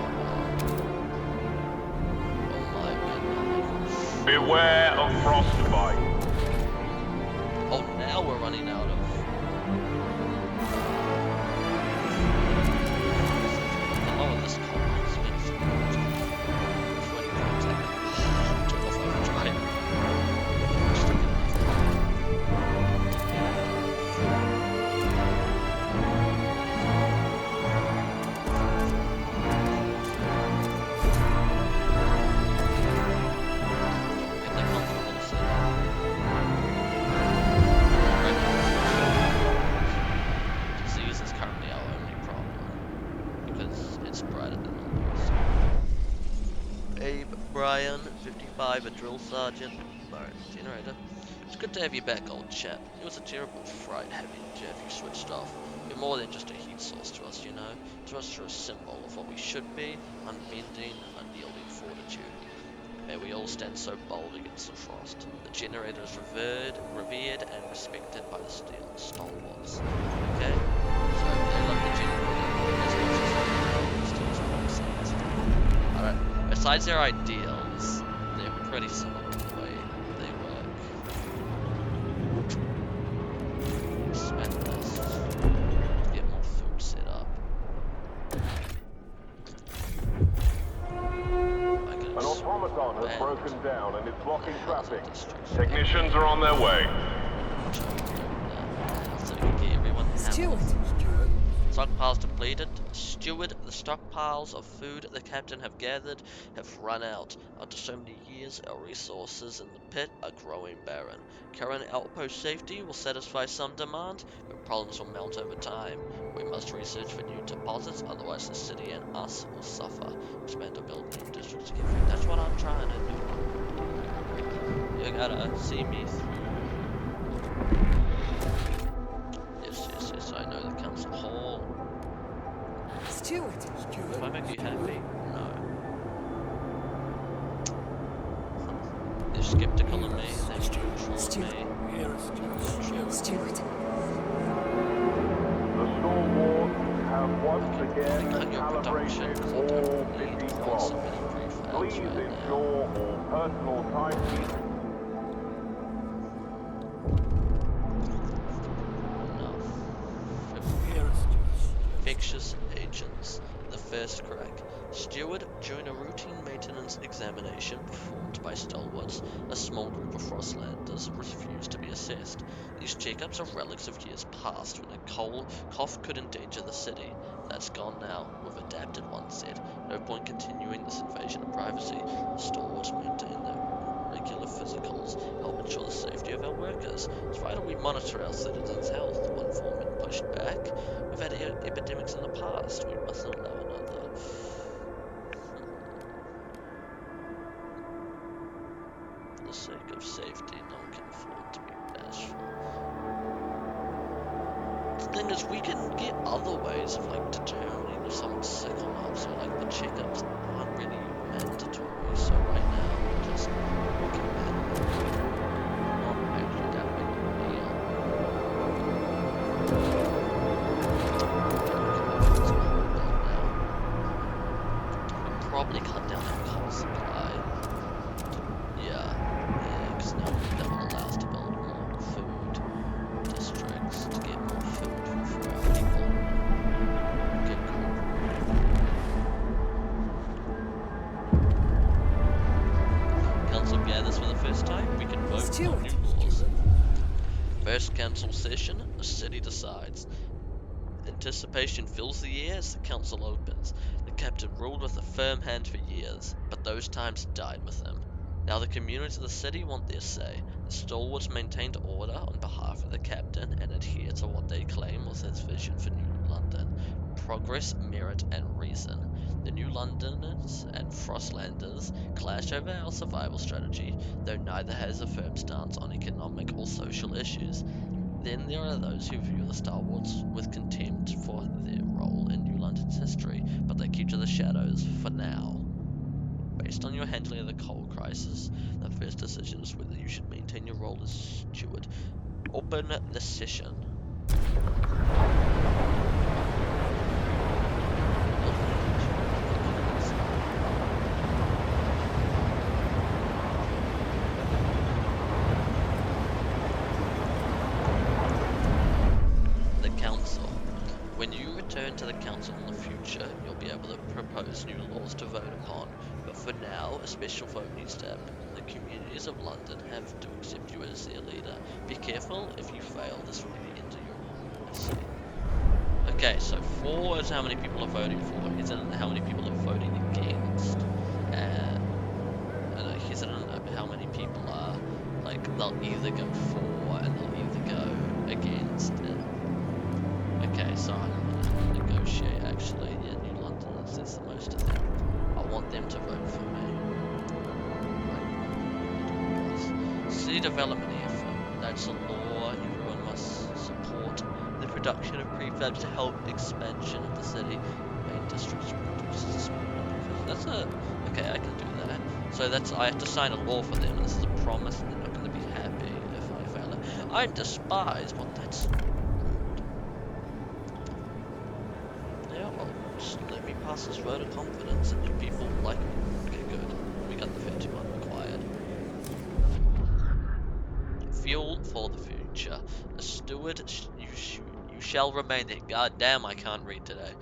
my goodness. Beware of frostbite. Oh, now we're running out of. Oh, this car is been before you contact it. Took off overdrive. Still getting enough power. Don't get that comfortable setup. Disease is currently our only problem, because it's brighter than always. Abe, Brian, 55, a drill sergeant. Alright, generator. It's good to have you back, old chap. It was a terrible fright having Jeff you switched off. You're more than just a heat source to us, you know. To us you're a symbol of what we should be, unbending, unyielding fortitude. May we all stand so bold against the frost. The generator is revered and respected by the stalwarts. Okay? So they love the generator as much as the steel's Alright. Besides their ideals, they're pretty similar in the way they work. Spend this to get more food set up. An automaton has broken down and it's blocking traffic. Destruction. Technicians are on their way. So we can get everyone Steward. Stockpiles depleted. Steward, the stockpiles of food the captain have gathered have run out. After so many years, our resources in the pit are growing barren. Current outpost safety will satisfy some demand, but problems will mount over time. We must research for new deposits, otherwise the city and us will suffer. Expand or build new districts to get food. That's what I'm trying to do. You gotta see me through. Yes, I know the council hall. Steward. Do I make you happy? No. They're skeptical of me, they're neutral of me. Steward. The stalwarts have once again Cut your production, calibrated 'cause I all don't city need quite so clocks. many prefabs Please right now. ensure all personal timekeeping. Enough. Infectious agents. The first crack. Steward, during a routine maintenance examination performed by stalwarts, a small group of Frostlanders refused to be assessed. These checkups are relics of years past when a cough could endanger the city. That's gone now. We've adapted, one said. No point continuing this invasion of privacy. The stalwarts maintain their regular physicals, help ensure the safety of our workers. It's vital we monitor our citizens' health. One foreman pushed back. We've had epidemics in the past. We mustn't allow another. For the sake of safety, no one can afford to be bashful. The thing is, we can get other ways of like determining if someone's sick or not. So like the checkups aren't really mandatory. So right now, we're just looking at not actually that big of a deal. Probably cut down our coal supply. Yeah, because now that will allow us to build more food districts to get more food for our people. council gathers for the first time, we can vote on new laws. First council session, the city decides. Anticipation fills the air as the council opens. The captain ruled with a firm hand for years, but those times died with him. Now the community of the city want their say. The stalwarts maintained order on behalf of the captain and adhere to what they claim was his vision for New London. Progress, merit, and reason. The New Londoners and Frostlanders clash over our survival strategy, though neither has a firm stance on economic or social issues. Then there are those who view the stalwarts with contempt for their role in New London's history, but they keep to the shadows for now. Based on your handling of the coal crisis, the first decision is whether you should maintain your role as steward. Open the session. The council. When you return to the council in the future, you'll be able to propose new laws to vote upon, but for now, a special vote needs to happen. The communities of London have to accept you as their leader. Be careful, if you fail, this will be the end of your rule. I see. Okay, so 4 is how many people are voting for, isn't how many people are voting against. And isn't how many people are, like, they'll either go for and they'll either go against it. Okay, so I'm gonna negotiate actually. Yeah, New London says the most of them. I want them to vote for me. City development effort. That's a law. Everyone must support the production of prefabs to help expansion of the city. Main districts produces a small number of. That's a okay. I can do that. So that's I have to sign a law for them. This is a promise, and they're not going to be happy if I fail it. I'm despised. Well, that's. Just let me pass this vote of confidence and you people like me. Okay, good. We got the 51 required. Fuel for the future. A steward, you shall remain there. God damn, I can't read today.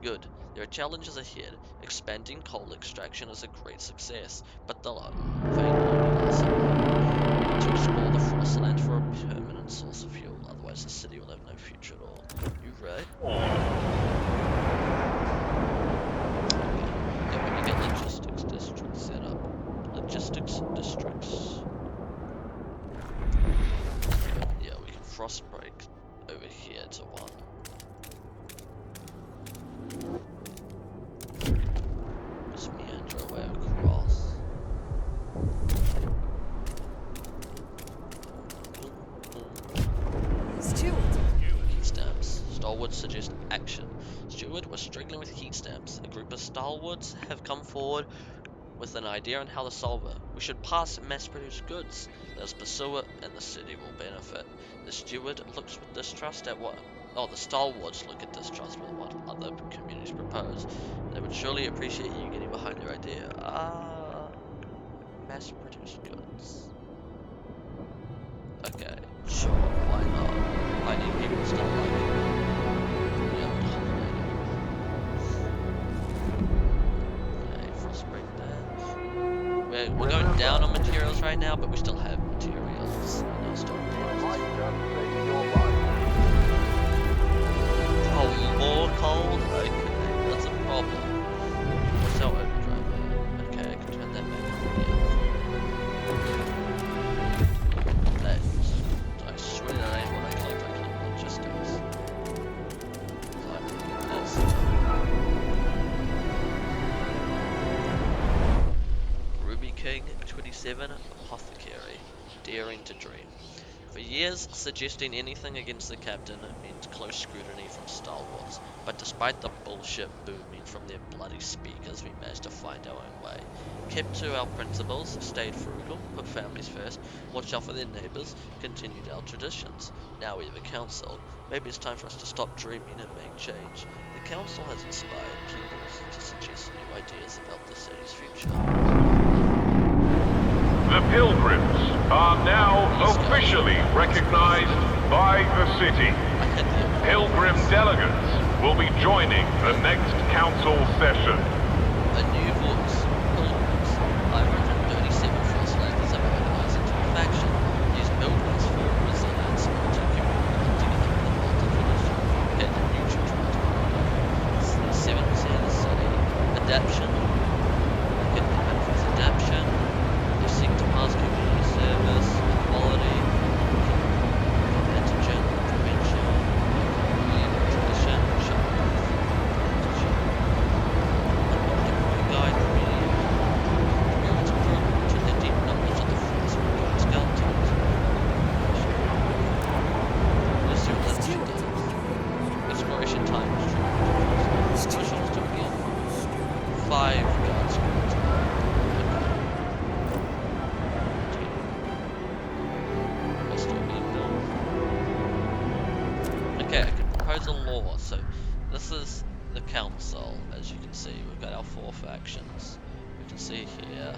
Good. There are challenges ahead. Expanding coal extraction is a great success, but the vein to explore the Frostland for a permanent source of fuel. Otherwise, the city will have no future at all. You right? Get logistics districts set up. Logistics districts. Yeah, we can frost break over here to 1. Just meander our way across. Steward. Heat stamps. Stalwarts suggest action. Steward was struggling with heat stamps. A group of stalwarts have come forward with an idea on how to solve it. We should pass mass-produced goods. Let us pursue it, and the city will benefit. The steward looks with distrust at what... Oh, the stalwarts look at distrust with what other communities propose. They would surely appreciate you getting behind their idea. Mass-produced goods. Okay, sure, why not? I need people to start liking it. We're going down on materials right now, but we still have materials in our stockpiles. Oh, more cold? Okay, that's a problem. What's our overdrive at? Okay, I can turn that back on again. I swear that ain't what I clicked logistics. King 27 Apothecary, daring to dream. For years, suggesting anything against the captain meant close scrutiny from stalwarts, but despite the bullshit booming from their bloody speakers, we managed to find our own way. Kept to our principles, stayed frugal, put families first, watched out for their neighbours, continued our traditions. Now we have a council. Maybe it's time for us to stop dreaming and make change. The council has inspired people to suggest new ideas about the city's future. The Pilgrims are now officially recognized by the city. Pilgrim delegates will be joining the next council session. A new voice. Pilgrims. 537 Frostland as you can see, we've got our 4 factions. We can see here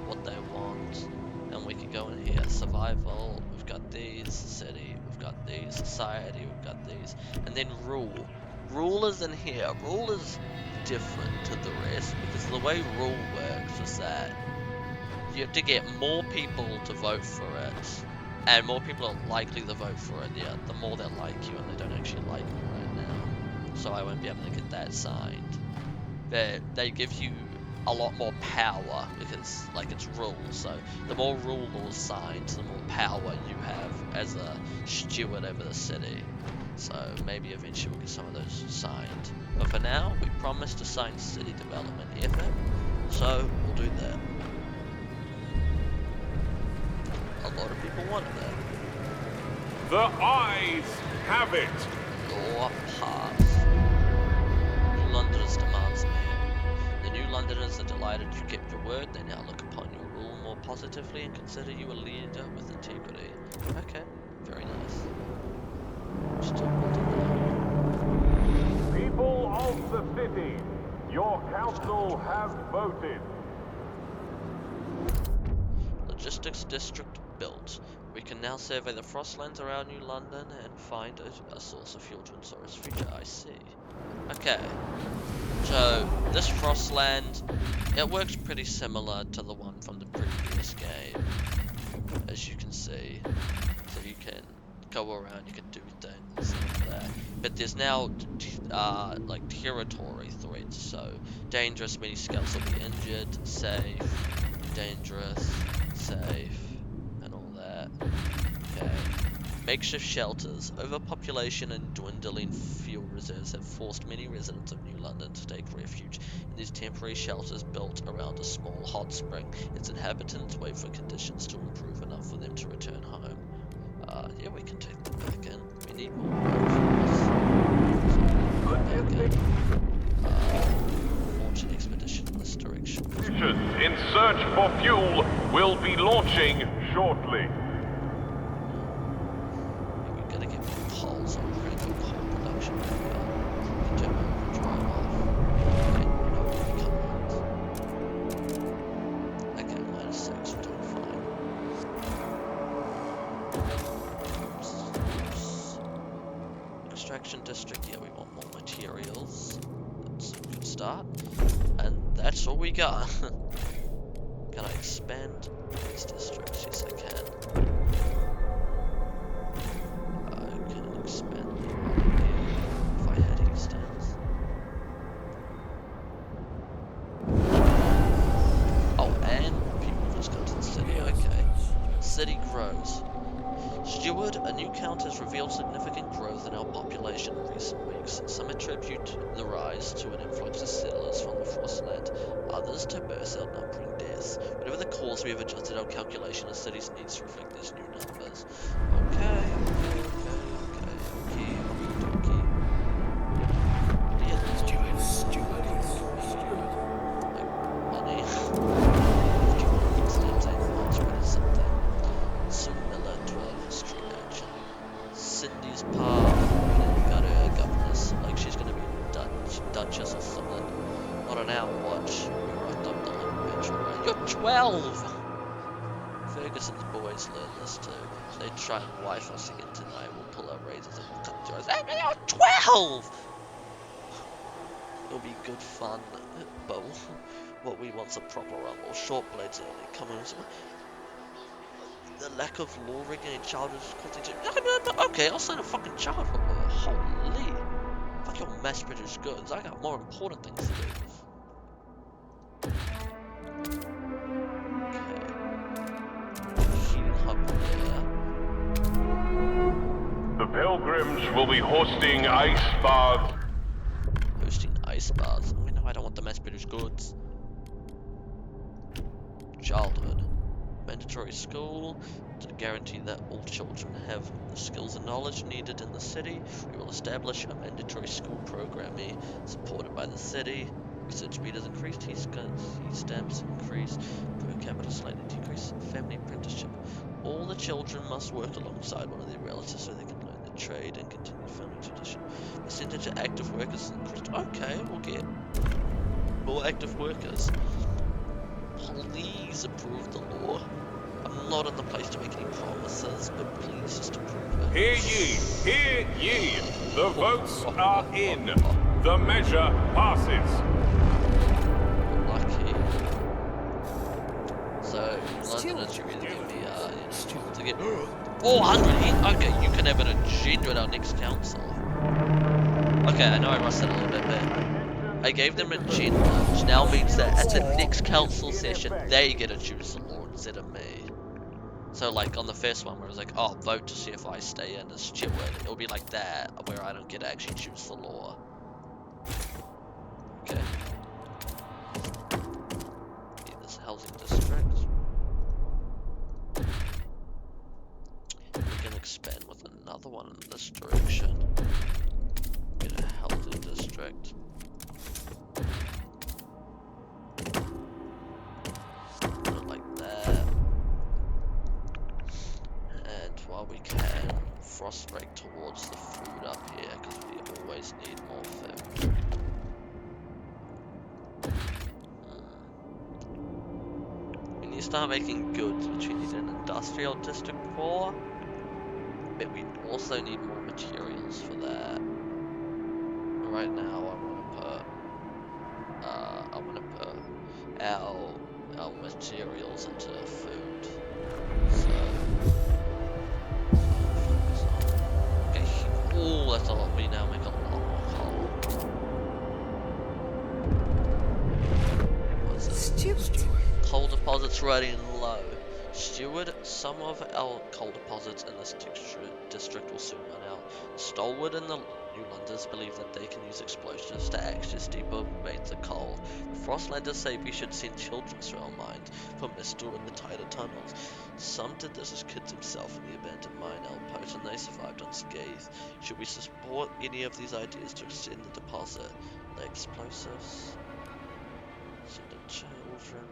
what they want, and we can go in here, survival, we've got these, city, we've got these, society, we've got these, and then rule. Rule is in here. Rule is different to the rest, because the way rule works is that you have to get more people to vote for it, and more people are likely to vote for it, yeah, the more they like you, and they don't actually like me right now. So I won't be able to get that signed. They give you a lot more power, because, like, it's rules, so the more rule laws signed, the more power you have as a steward over the city. So maybe eventually we'll get some of those signed. But for now, we promised to sign city development effort, so we'll do that. A lot of people wanted that. The eyes have it. Law pass. New Londoners demands man. The New Londoners are delighted you kept your word. They now look upon your rule more positively and consider you a leader with integrity. Okay, very nice. Still building it People of the city, your council has voted. up. Logistics district built. We can now survey the Frostlands around New London and find a source of fuel to ensure its future. I see. Okay. So, this Frostland, it works pretty similar to the one from the previous game, as you can see. So you can go around, you can do things like that. But there's now, like, territory threats, so dangerous, many scouts will be injured, safe, dangerous, safe, and all that. Okay. Makeshift shelters. Overpopulation and dwindling fuel reserves have forced many residents of New London to take refuge in these temporary shelters built around a small hot spring. Its inhabitants wait for conditions to improve enough for them to return home. Yeah, we can take them back in. We need more workforce. So, back in. Launch an expedition in this direction. Missions in search for fuel will be launching shortly. We gotta get more poles on critical coal production. We can turn overdrive off. Okay, no, we can't. Okay, -6, we're doing fine. Oops. Extraction district, yeah, we want more materials. That's a good start. And that's all we got. Can I expand these districts? Yes, I can. I can expand them up here if I had extents. Oh, and people just go to the city, okay. City grows. Steward, a new count has revealed significant growth in our population in recent weeks. Some attribute the rise to an influx of settlers from the Frostland, others to births outnumbering deaths. Whatever the cause, we have adjusted our calculation of city's needs to reflect these new numbers. Okay. Money. Miller 12 street action. Cindy's Park. Got her governess like she's gonna be Duchess or something. Not an hour watch. We rocked up the little bitch alright. You're 12! Ferguson's boys learn this too. They try and wife us again tonight. We'll pull our razors and we'll cut through us. Hey, you're 12! It'll be good fun, but what we want's a proper rumble. Short blades only. Come on. The lack of law rigging and childish content. Okay, I'll sign a fucking child for holy. Fuck your mass produced goods. I got more important things to do. Okay. Heating hub there. The pilgrims will be hosting ice baths. Hosting ice baths. Oh, no, I don't want the mass produced goods. Childhood. Mandatory school to guarantee that all children have the skills and knowledge needed in the city. We will establish a mandatory school program supported by the city. Research meters increased, heat stamps increased, per capita slightly decreased, family apprenticeship. All the children must work alongside one of their relatives so they can learn the trade and continued farming tradition. Percentage of active workers increased. Okay, we'll get more active workers. Please approve the law. I'm not in the place to make any promises, but please just approve it. Hear ye, hear ye. The votes are in. The measure passes. Lucky. So, London is really going to be, to get 400. Okay, you can have an agenda at our next council. Okay, I know I rushed that a little bit, but I gave them an agenda, which now means that at the next council session, they get to choose the law instead of me. So, like, on the first one, where it was like, oh, vote to see if I stay in as steward, it'll be like that, where I don't get to actually choose the law. Okay. Yeah, this housing district. We can expand with another one in this direction. Get a housing district. Put it like that. And while we can, frost break towards the food up here, because we always need more food. We need to start making goods, which we need an industrial district for. But we also need more materials for that. Right now, I want to put our materials into food. So, focus on. Okay. Oh, that's a lot. We now make a lot more coal. What's this? Steward. Coal deposits running low. Steward, some of our coal deposits in this district will soon run out. Stolwood and the New Londoners believe that they can use explosives to access deeper veins of coal. The Frostlanders say we should send children through our mines for Mistle in the tighter tunnels. Some did this as kids themselves in the abandoned mine outpost, and they survived unscathed. Should we support any of these ideas to extend the deposit? The explosives? Send the children.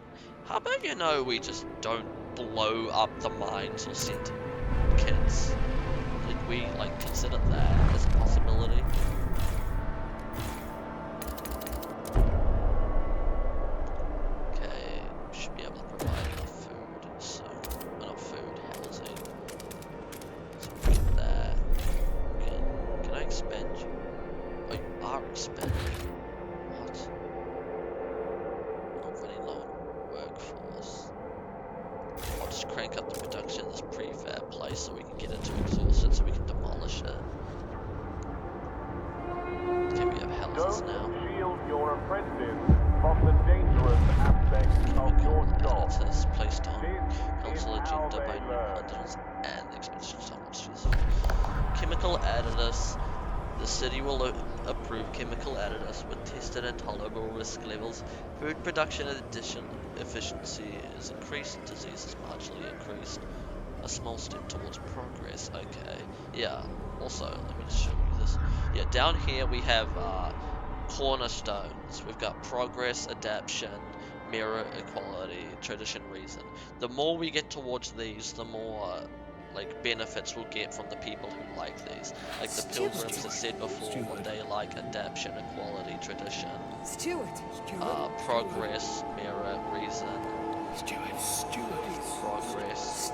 How about we just don't blow up the mines or send kids? Did we consider that as a possibility? Okay, we should be able to provide enough food soon. Enough food, housing. So we get that. Can I expand you? Oh, you are expanding. What? Not running low on workforce. I'll just crank up the production of this prefab place so we can get it to exhausted so we can demolish it. Okay, we have houses now. Don't shield your apprentice from the dangerous aspects of your job. Editors placed on This is council how agenda by they New learn. Londoners and expansion tunnels. Chemical additives. The city will approve chemical additives with tested and tolerable risk levels. Food production efficiency is increased. Disease is marginally increased. A small step towards progress. Okay. Yeah. Also, let me just show you this. Yeah, down here we have cornerstones. We've got progress, adaptation, mirror, equality, tradition, reason. The more we get towards these, the more benefits we'll get from the people who like these. Like the pilgrims that said before, they like adaptation, equality, tradition, progress, mirror, reason, progress,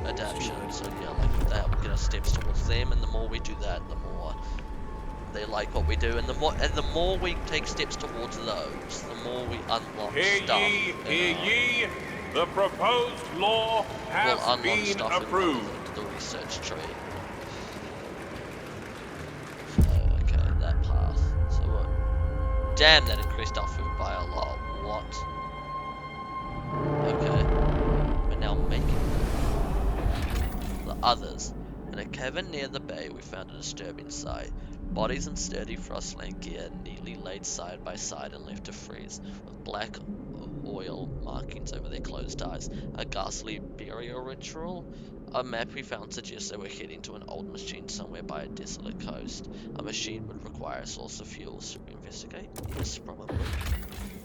adaptation. So yeah, like that will get us steps towards them, and the more we do that, the more they like what we do, and the more we take steps towards those, the more we unlock Hear stuff. ye, hear ye. The proposed law We'll has unlock been stuff and approved. put it into the research tree. So, okay, that path. So what? Damn, that increased our food by a lot. What? Okay. We're now making the others. In a cavern near the bay, we found a disturbing sight. Bodies in sturdy Frostland gear, neatly laid side by side and left to freeze, with black oil markings over their closed eyes. A ghastly burial ritual? A map we found suggests they were heading to an old machine somewhere by a desolate coast. A machine would require a source of fuel. Should we investigate? Yes, probably.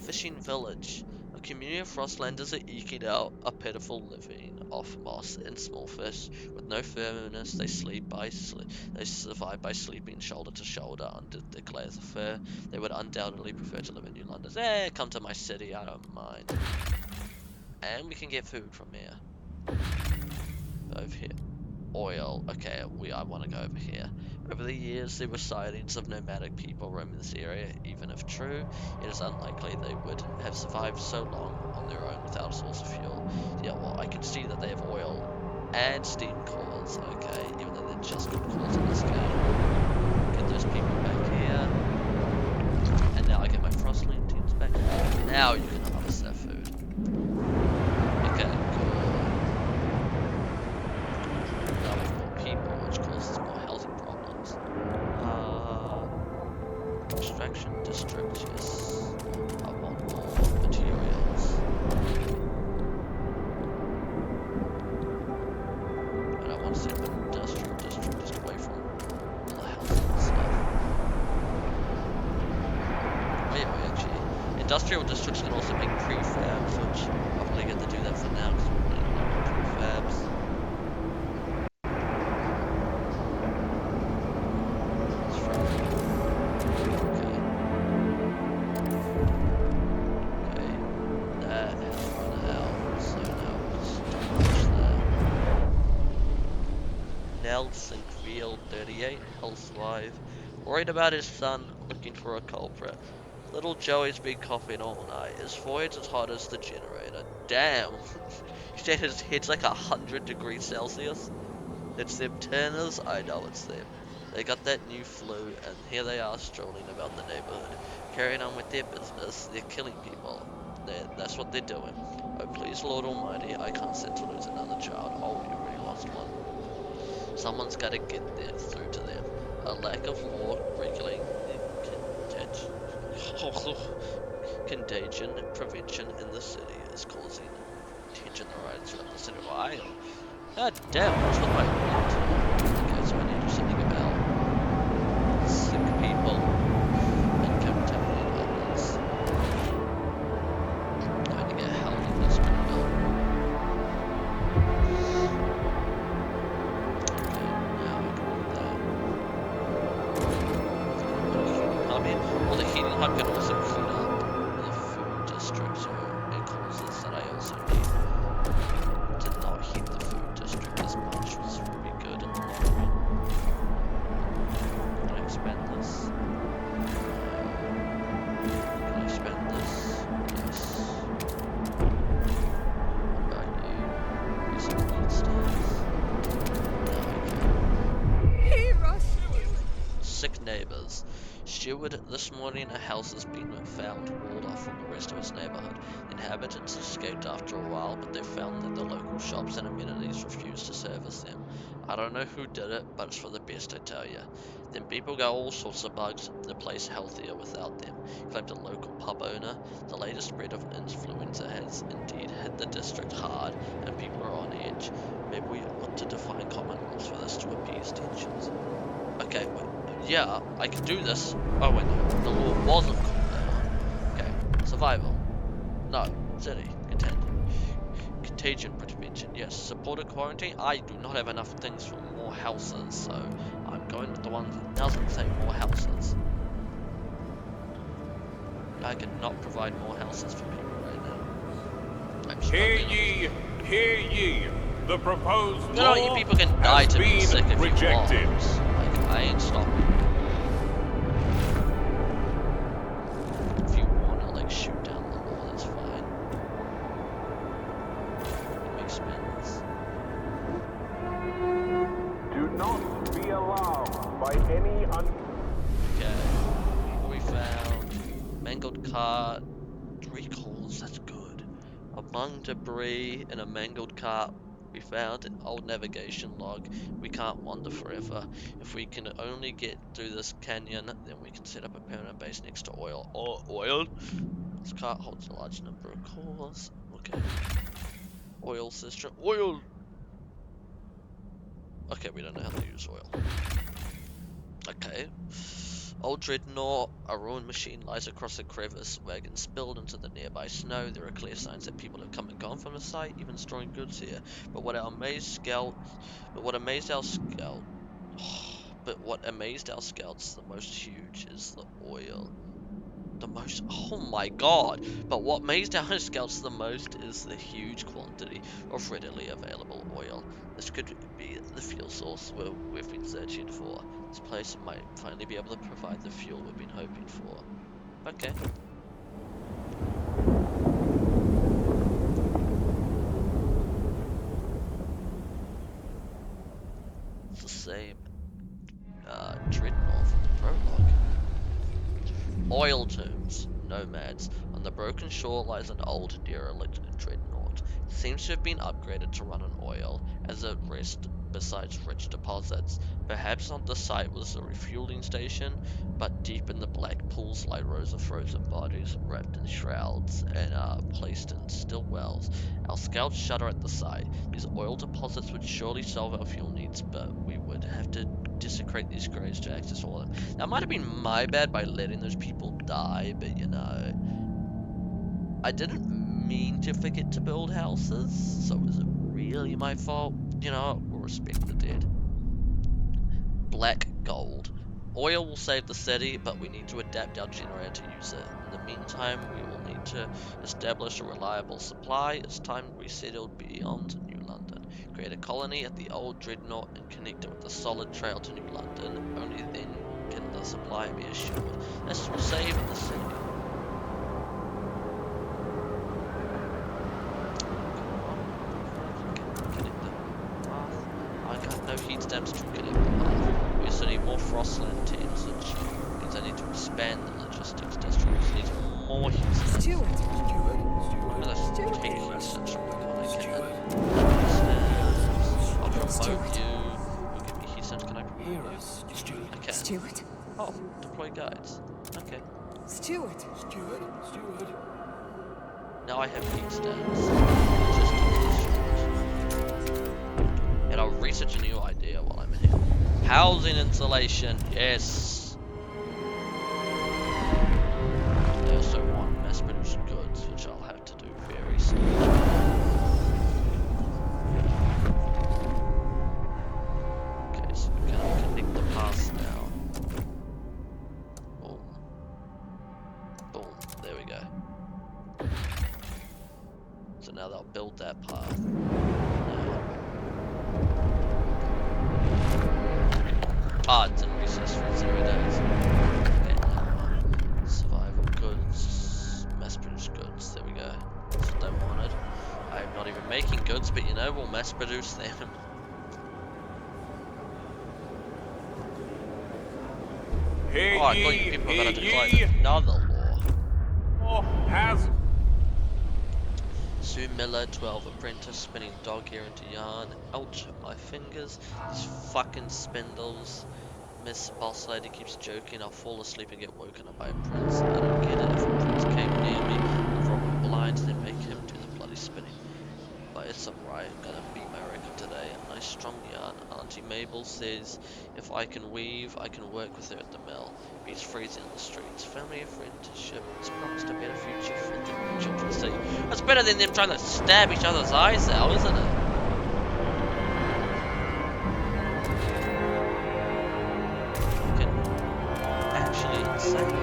Fishing village. community of Frostlanders are eking out a pitiful living off moss and small fish. With no firmness, they survive by sleeping shoulder to shoulder under thick layers of fur. They would undoubtedly prefer to live in New London. Come to my city, I don't mind. And we can get food from here. Over here. Oil. Okay, I want to go over here. Over the years, there were sightings of nomadic people roaming this area. Even if true, it is unlikely they would have survived so long on their own without a source of fuel. Yeah, well, I can see that they have oil and steam cores, okay, even though they're just good cores in this game. Get those people back here. And now I get my Frostland teams back. Now you can harvest their food. Okay, cool. Now we have more people, which causes more housing problems. Extraction district, yes. I want more materials. And I want to set up an industrial district just away from all the houses and stuff. Oh yeah, we actually... Industrial districts can also make prefabs, which I'll probably get to do that for now because we're running a lot more prefabs. Nelson Creel, 38, housewife, worried about his son, looking for a culprit. Little Joey's been coughing all night. His forehead's as hot as the generator. Damn! You said his head's like 100 degrees Celsius? It's them Turners? I know it's them. They got that new flu, and here they are strolling about the neighborhood, carrying on with their business. They're killing people. That's what they're doing. Oh, please, Lord Almighty, I can't stand to lose another child. Oh, you already lost one. Someone's got to get there through to them. A lack of law regulating contagion prevention in the city is causing tension right throughout the city of Ohio. God damn, what's with my wind? Okay, so I need to do something about sick people and contaminated others. I need to get housing that's been built. Well, the heating hub can also heat up the food district, so it causes that I also need to not heat the food district as much, which would be good in the long run. Can I expand this? Can I expand this? Yes. What about you? Use some meat stuff. No, I can. Sick neighbors. Steward, this morning a house has been found walled off from the rest of its neighborhood. The inhabitants escaped after a while, but they found that the local shops and amenities refused to service them. I don't know who did it, but it's for the best, I tell you. Then people got all sorts of bugs, the place healthier without them, claimed a local pub owner. The latest spread of influenza has indeed hit the district hard, and people are on edge. Maybe we ought to define common rules for this to appease tensions. Okay, wait. Yeah, I can do this. Oh wait, no, the law wasn't called that one. Okay, survival. No, city, contagion prevention. Yes, supported quarantine. I do not have enough things for more houses, so I'm going with the one that doesn't say more houses. I cannot provide more houses for people right now. I'm Hear struggling. ye, hear ye. The proposed No, law you people can die has to be been sick if rejected. you want. Like, I ain't stopping. If you wanna, like, shoot down the law, that's fine. It makes sense. Do not be alarmed by any Okay. What we found? Mangled cart. 3 calls, that's good. Among debris in a mangled cart, we found an old navigation log. We can't wander forever. If we can only get through this canyon, then we can set up a permanent base next to oil. Oh, oil? This cart holds a large number of cores. Okay. Oil sister. Oil! Okay, we don't know how to use oil. Okay. Old Dreadnought, a ruined machine lies across a crevice. Wagons spilled into the nearby snow. There are clear signs that people have come and gone from the site, even storing goods here. But what amazed scout, but what amazed our scout, but what amazed our scouts the most huge is the oil. Oh my god! But what amazed our scouts the most is the huge quantity of readily available oil. This could be the fuel source we've been searching for. This place might finally be able to provide the fuel we've been hoping for. Okay. It's the same Dreadnought from the prologue. Oil tombs, nomads. On the broken shore lies an old derelict dreadnought. It seems to have been upgraded to run on oil, as it rests besides rich deposits. Perhaps on the site was a refueling station, but deep in the black pools lie rows of frozen bodies, wrapped in shrouds and placed in still wells. Our scouts shudder at the sight. These oil deposits would surely solve our fuel needs, but we would have to desecrate these graves to access all of them. That might have been my bad by letting those people die, but you know, I didn't mean to forget to build houses, so is it really my fault? You know, we'll respect the dead. Black gold. Oil will save the city, but we need to adapt our generator to use it. In the meantime, we will need to establish a reliable supply. It's time we settled beyond New London. Create a colony at the old Dreadnought and connect it with a solid trail to New London. Only then can the supply be assured. This will save the city. I got no heat stamps to connect the path. We also need more Frostland teams, which means I need to expand the logistics district. Which needs more heat stamps. Steward. I'm gonna take heat stamps from the one I can. I'll promote you. You'll give me heat stamps. Can I promote you? I can. Steward. Oh, deploy guides. Okay. Steward. Now I have heat stamps. Logistics district. And I'll research a new idea while I'm in here. Housing insulation, yes. They also want mass-produced goods, which I'll have to do very soon. Okay, so we can connect the paths now. Boom. Boom. There we go. So now they'll build that path. Ah, it's in recess for 0 days. Okay, now, survival goods, mass-produced goods, there we go. That's what they wanted. I'm not even making goods, but you know, we'll mass-produce them. Hear Oh, I thought you people were gonna declare another law. Has Sue Miller, 12 apprentice, spinning dog hair into yarn. Ouch, my fingers. These fucking spindles. Miss Boss Lady keeps joking I'll fall asleep and get woken up by a prince. I don't get it. If a prince came near me, I'd rob him blind and then make him do the bloody spinning. But it's alright, I'm gonna beat my record today. A nice strong yarn. Auntie Mabel says if I can weave, I can work with her at the mill. Beats freezing in the streets. Family and friendship. It's promised a better future for the children to see. That's better than them trying to stab each other's eyes out, isn't it? Actually insane.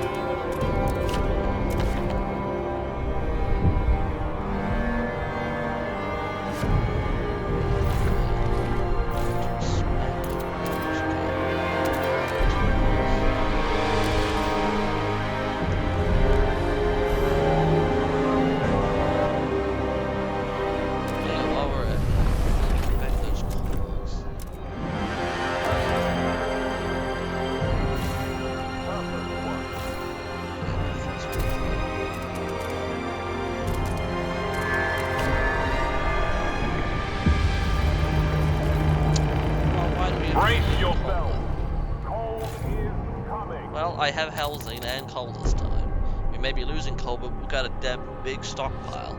I have housing and coal this time. We may be losing coal, but we've got a damn big stockpile.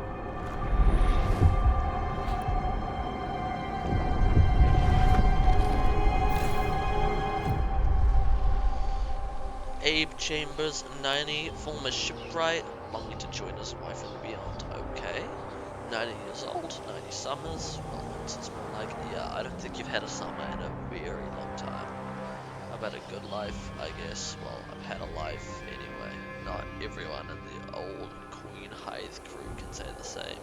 Abe Chambers, 90, former shipwright, longing to join his wife in the beyond. Okay. 90 years old, 90 summers. Well, it's more like, yeah, I don't think you've had a summer in a very long time. I've had a good life, I guess. Well, I've had a life anyway. Not everyone in the old Queen Hythe crew can say the same.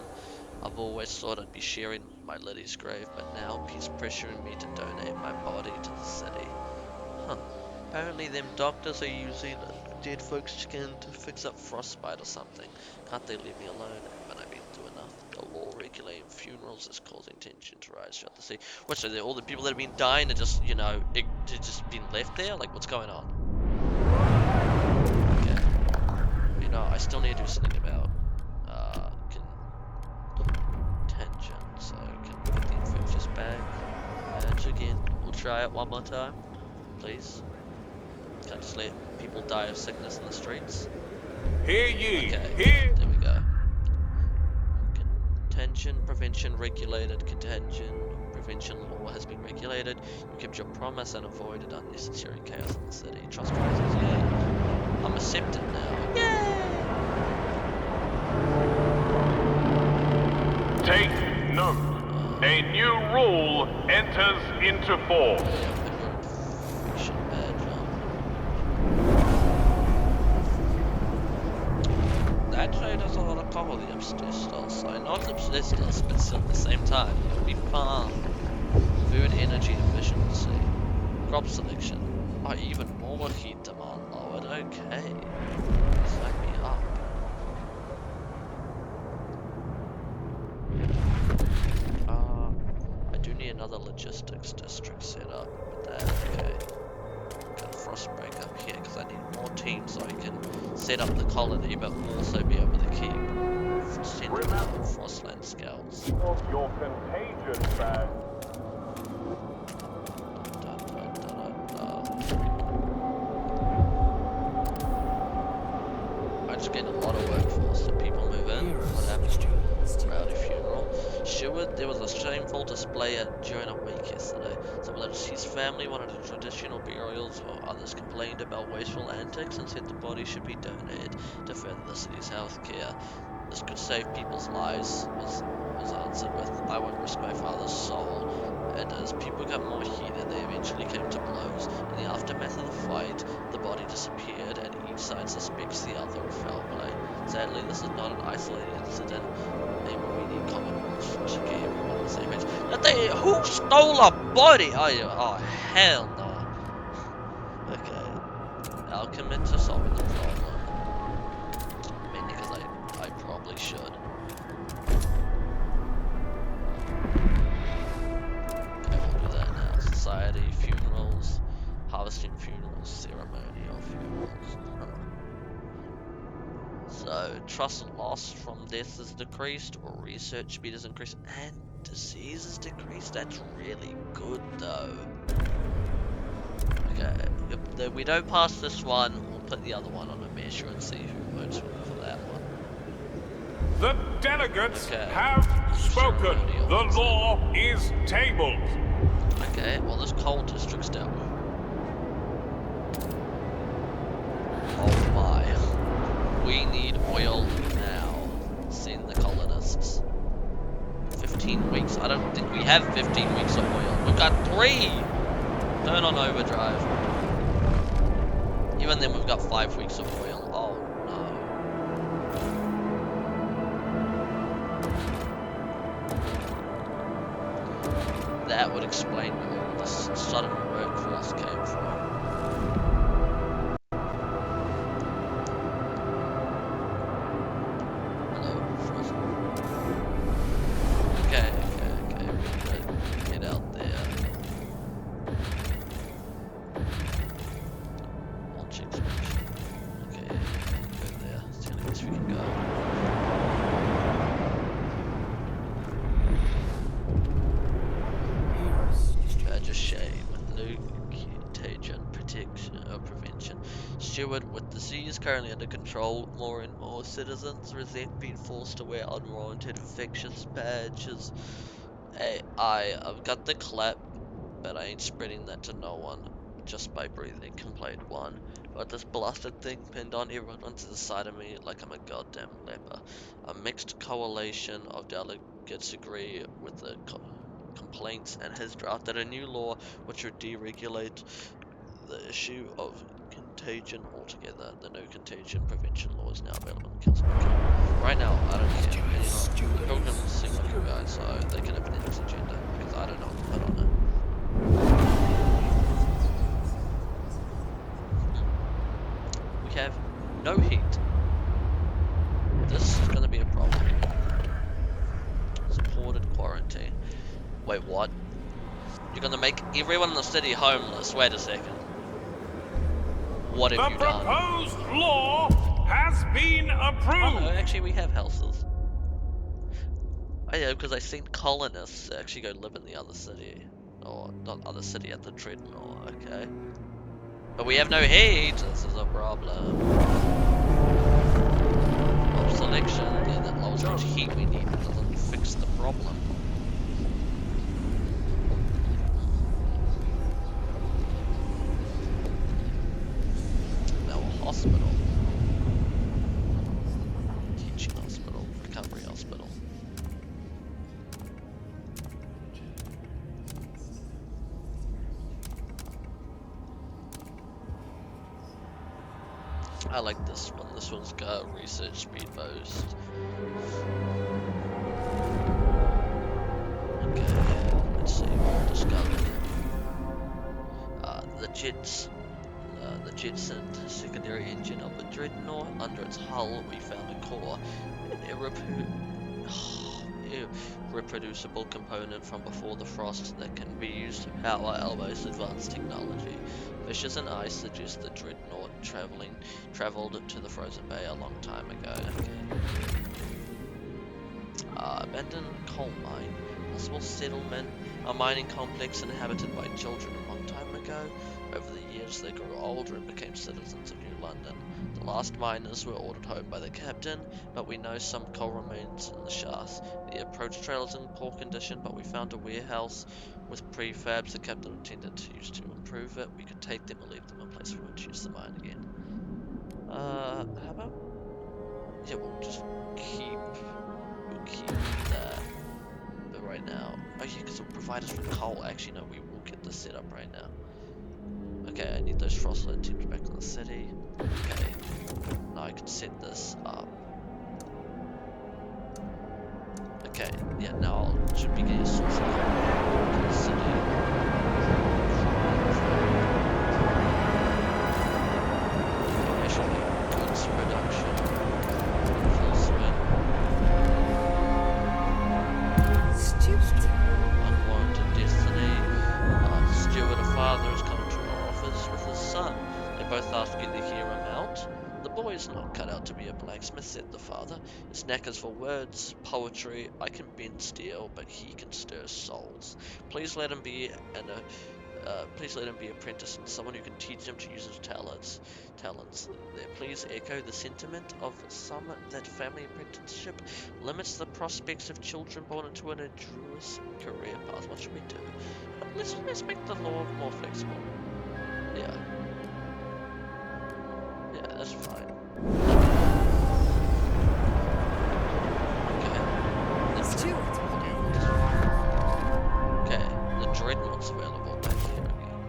I've always thought I'd be sharing my Liddy's grave, but now he's pressuring me to donate my body to the city. Huh. Apparently them doctors are using dead folks' skin to fix up frostbite or something. Can't they leave me alone? Haven't I been through enough? The law regulating funerals is causing tension to rise throughout the sea. What, so all the people that have been dying are just, you know, just been left there? Like, what's going on? Okay. You know, I still need to do something about, contention. So, can we get the infectious bag? Badge again. We'll try it one more time. Please. Can't just let people die of sickness in the streets. Hear ye, Okay, hear. there we go. Contention, prevention, regulated. Contention, prevention law has been regulated. You kept your promise and avoided unnecessary chaos in the city. Trust rises, yay. I'm accepted now. Yay! Take note. A new rule enters into force. Infection badge on. Actually, there's a lot of cover the obstacles. So not obstacles, but still at the same time. It would be fun. Food energy efficiency. Crop selection. Oh, even more heat demand lowered. Okay. Sign me up. I do need another logistics district set up. But that, okay. Got a Frostpunk up here because I need more teams so I can set up the colony, but also be able to keep sending out Frostland scouts. Your contagion badge. I'm just getting a lot of workforce. So people move in. What happens? Rowdy funeral. Sherwood, there was a shameful display during a wake yesterday. Some of the deceased family wanted a traditional burials, while others complained about wasteful antics and said the body should be donated to further the city's health care. This could save people's lives, was answered with, I won't risk my father's soul. And as people got more heated, they eventually came to blows. In the aftermath of the fight, the body disappeared, and each side suspects the other of foul play. Sadly, this is not an isolated incident. Maybe we need common rules to get everyone on the same page. Who stole a body? Oh, hell no. Okay. I'll commit to solving the problem. Mainly because I probably should. Okay, we'll do that now. Society, funerals, harvesting funerals, ceremonial funerals. So, trust lost from death is decreased, or research speed is increased, and disease is decreased. That's really good, though. Okay, if we don't pass this one, we'll put the other one on a measure and see who votes for that one. The delegates have spoken. The law is tabled. Okay, well, this coal district's down. Oh my. We need oil now. Send the colonists. 15 weeks. I don't think we have 15 weeks of oil. We've got 3! Turn on overdrive. Even then, we've got 5 weeks of oil. Oh no. That would explain where all this sudden workforce came from. Get out there. Launch expansion. Okay, go there. It's the only place we can go. Badge of shame. No contagion protection or prevention. Steward with disease currently under control. More and more citizens resent being forced to wear unwarranted infectious badges. Hey, I've got the clap, but I ain't spreading that to no one just by breathing. Complaint 1. If Got this blasted thing pinned on everyone to the side of me like I'm a goddamn leper. A mixed coalition of delegates agree with the complaints and has drafted a new law which would deregulate the issue of contagion altogether. The no contagion prevention law is now available in the council. Okay. Right now, I don't care. And you know, the pilgrims seem like you guys, so they can have an endless agenda because I don't know. I don't know. We have no heat. This is going to be a problem. Supported quarantine. Wait, what? You're going to make everyone in the city homeless. Wait a second. What have you done? The proposed law has been Oh approved. no, actually we have houses. Oh yeah, because I seen colonists actually go live in the other city. Or, not other city, at the Dreadnought, okay. But we have no heat! This is a problem. Of selection, yeah, that lowers how much heat we need, but doesn't fix the problem. Now a hospital. Teaching hospital, recovery hospital. I like this one. This one's got research speed boost. Okay, let's see what we discovered. The jettisoned secondary engine of the Dreadnought. Under its hull, we found a core, an irreproducible component from before the frost that can be used to power our most advanced technology. Fishes and ice suggest the Dreadnought traveled to the frozen bay a long time ago. Abandoned coal mine. Possible settlement. A mining complex inhabited by children a long time ago. Over the years, they grew older and became citizens of New London. The last miners were ordered home by the captain, but we know some coal remains in the shafts. The approach trail is in poor condition, but we found a warehouse with prefabs the captain intended to use to improve it. We could take them or leave them in place we won't use the mine again. How about... Yeah, we'll keep that. But right now... Oh yeah, because it'll provide us with coal. Actually, no, we will get this set up right now. Okay, I need those Frostland teams back in the city. Okay, now I can set this up. Okay, yeah, now I should be getting a source of coal to the city. Actually, goods production. Full swing. Stupid. Unwarranted destiny. Steward, a father, has come to our office with his son. They both ask you to hear him out. The boy is not cut out to be a blacksmith, said the father. His knack is for words, poetry. I can bend steel, but he can stir souls. Please let him be apprentice and someone who can teach him to use his talents. There, please echo the sentiment of some that family apprenticeship limits the prospects of children born into an arduous career path. What should we do? Let's make the law more flexible. Yeah. Yeah, that's fine. Okay. Let's do it. Okay, the Dreadnought's available back here again.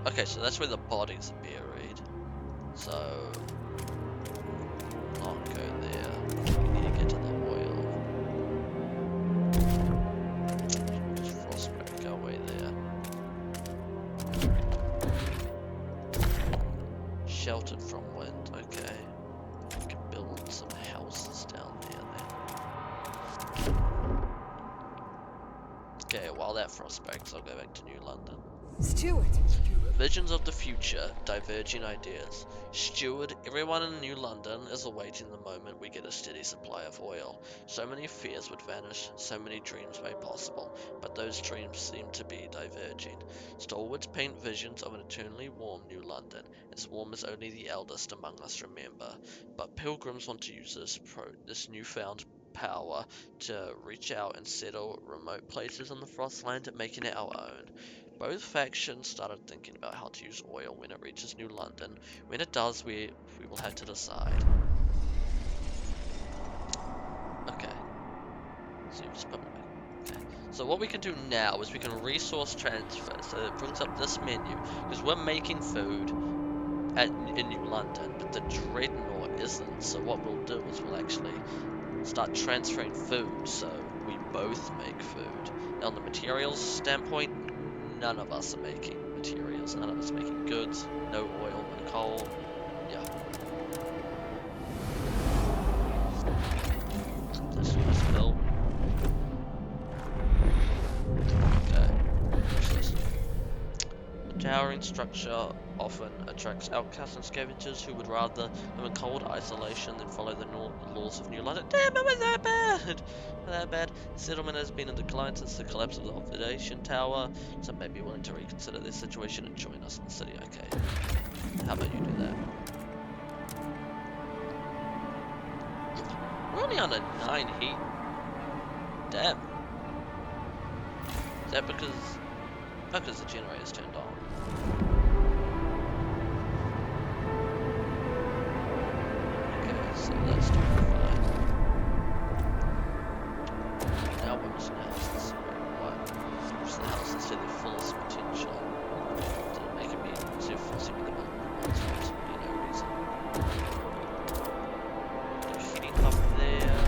Okay, so that's where the bodies are buried. So, not go there. We need to get to the oil. Just Frostpunk, go away there. Sheltered from wind, okay. We can build some houses down there then. Okay, while that frostbreaks, I'll go back to New London. Let's do it. Visions of the future, diverging ideas. Steward, everyone in New London is awaiting the moment we get a steady supply of oil. So many fears would vanish, so many dreams made possible, but those dreams seem to be diverging. Stalwarts paint visions of an eternally warm New London, as warm as only the eldest among us remember. But pilgrims want to use this newfound power to reach out and settle remote places on the Frostland, making it our own. Both factions started thinking about how to use oil when it reaches New London. When it does, we will have to decide. Okay. So you just put okay. So what we can do now is we can resource transfer. So it brings up this menu because we're making food in New London, but the Dreadnought isn't. So what we'll do is we'll actually start transferring food, so we both make food. Now, on the materials standpoint, none of us are making materials. None of us are making goods. No oil, no coal. Yeah. Let's do this build. Okay. What's this? The towering structure often attracts outcasts and scavengers who would rather live in cold isolation than follow the laws of New London. Damn, it was that bad! That bad. The settlement has been in decline since the collapse of the observation tower. Some may be willing to reconsider their situation and join us in the city. Okay. How about you do that? We're only on a 9 heat. Damn. Is that because the generator's turned on? So that's doing fine. Now what is now? Let's see what push the house into their fullest potential. Did it make it be easier forcing me the ones for absolutely no reason? The heating hub there.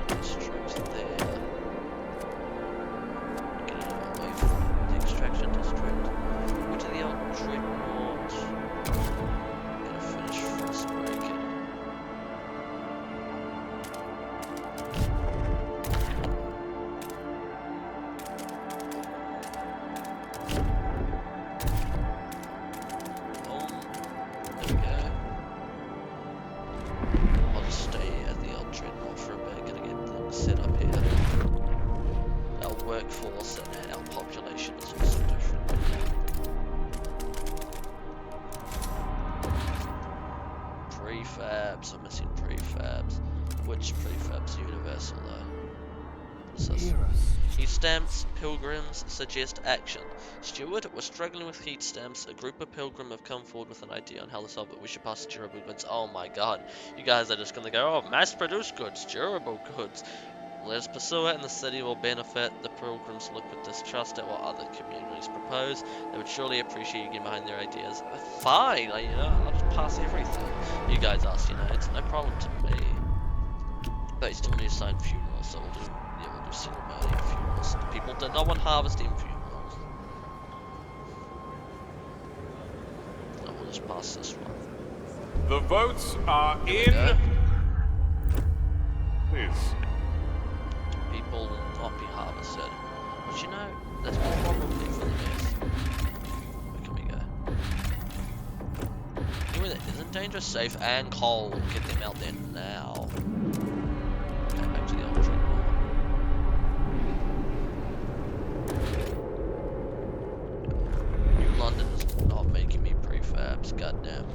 Extracts there. Getting away from the extraction district. Go to the old Dreadnought. Gonna finish Frostpunk. Workforce and our population is also different. Prefabs, I'm missing prefabs. Which prefabs are universal though? Heat stamps, pilgrims suggest action. Steward, we're struggling with heat stamps. A group of pilgrims have come forward with an idea on how to solve it. We should pass durable goods. Oh my god, you guys are just gonna go, oh, mass produced goods, durable goods. Let us pursue it and the city will benefit. The pilgrims look with distrust at what other communities propose. They would surely appreciate you getting behind their ideas. Fine, like, you know, I'll just pass everything. You guys ask, you know, it's no problem to me. But you still need to sign funerals, so we'll do ceremonial funerals. People do not want harvesting funerals. And we'll just pass this one. The votes are in. This. People will not be harvested. But you know, that's probably for the best. Where can we go? Anywhere that isn't dangerous, safe, and cold. Get them out there now. Okay, back to the old Dreadnought. New London is not making me prefabs, goddamn.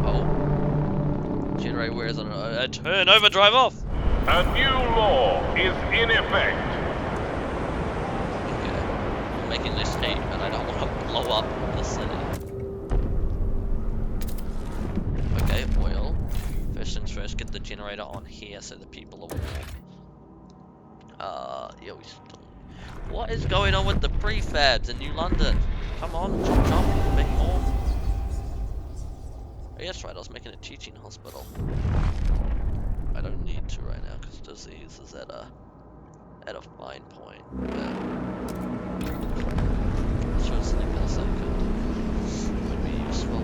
Oh. Generator wears on a turn, overdrive off! A new law is in effect. Okay. I'm making this heat, but I don't want to blow up the city. Okay, oil. First things first, get the generator on here so the people are warm. Yeah, we still... What is going on with the prefabs in New London? Come on, jump, make more. Oh, yeah, that's right, I was making a teaching hospital. I don't need to right now because disease is at a fine point. But I'm sure something else I would be useful.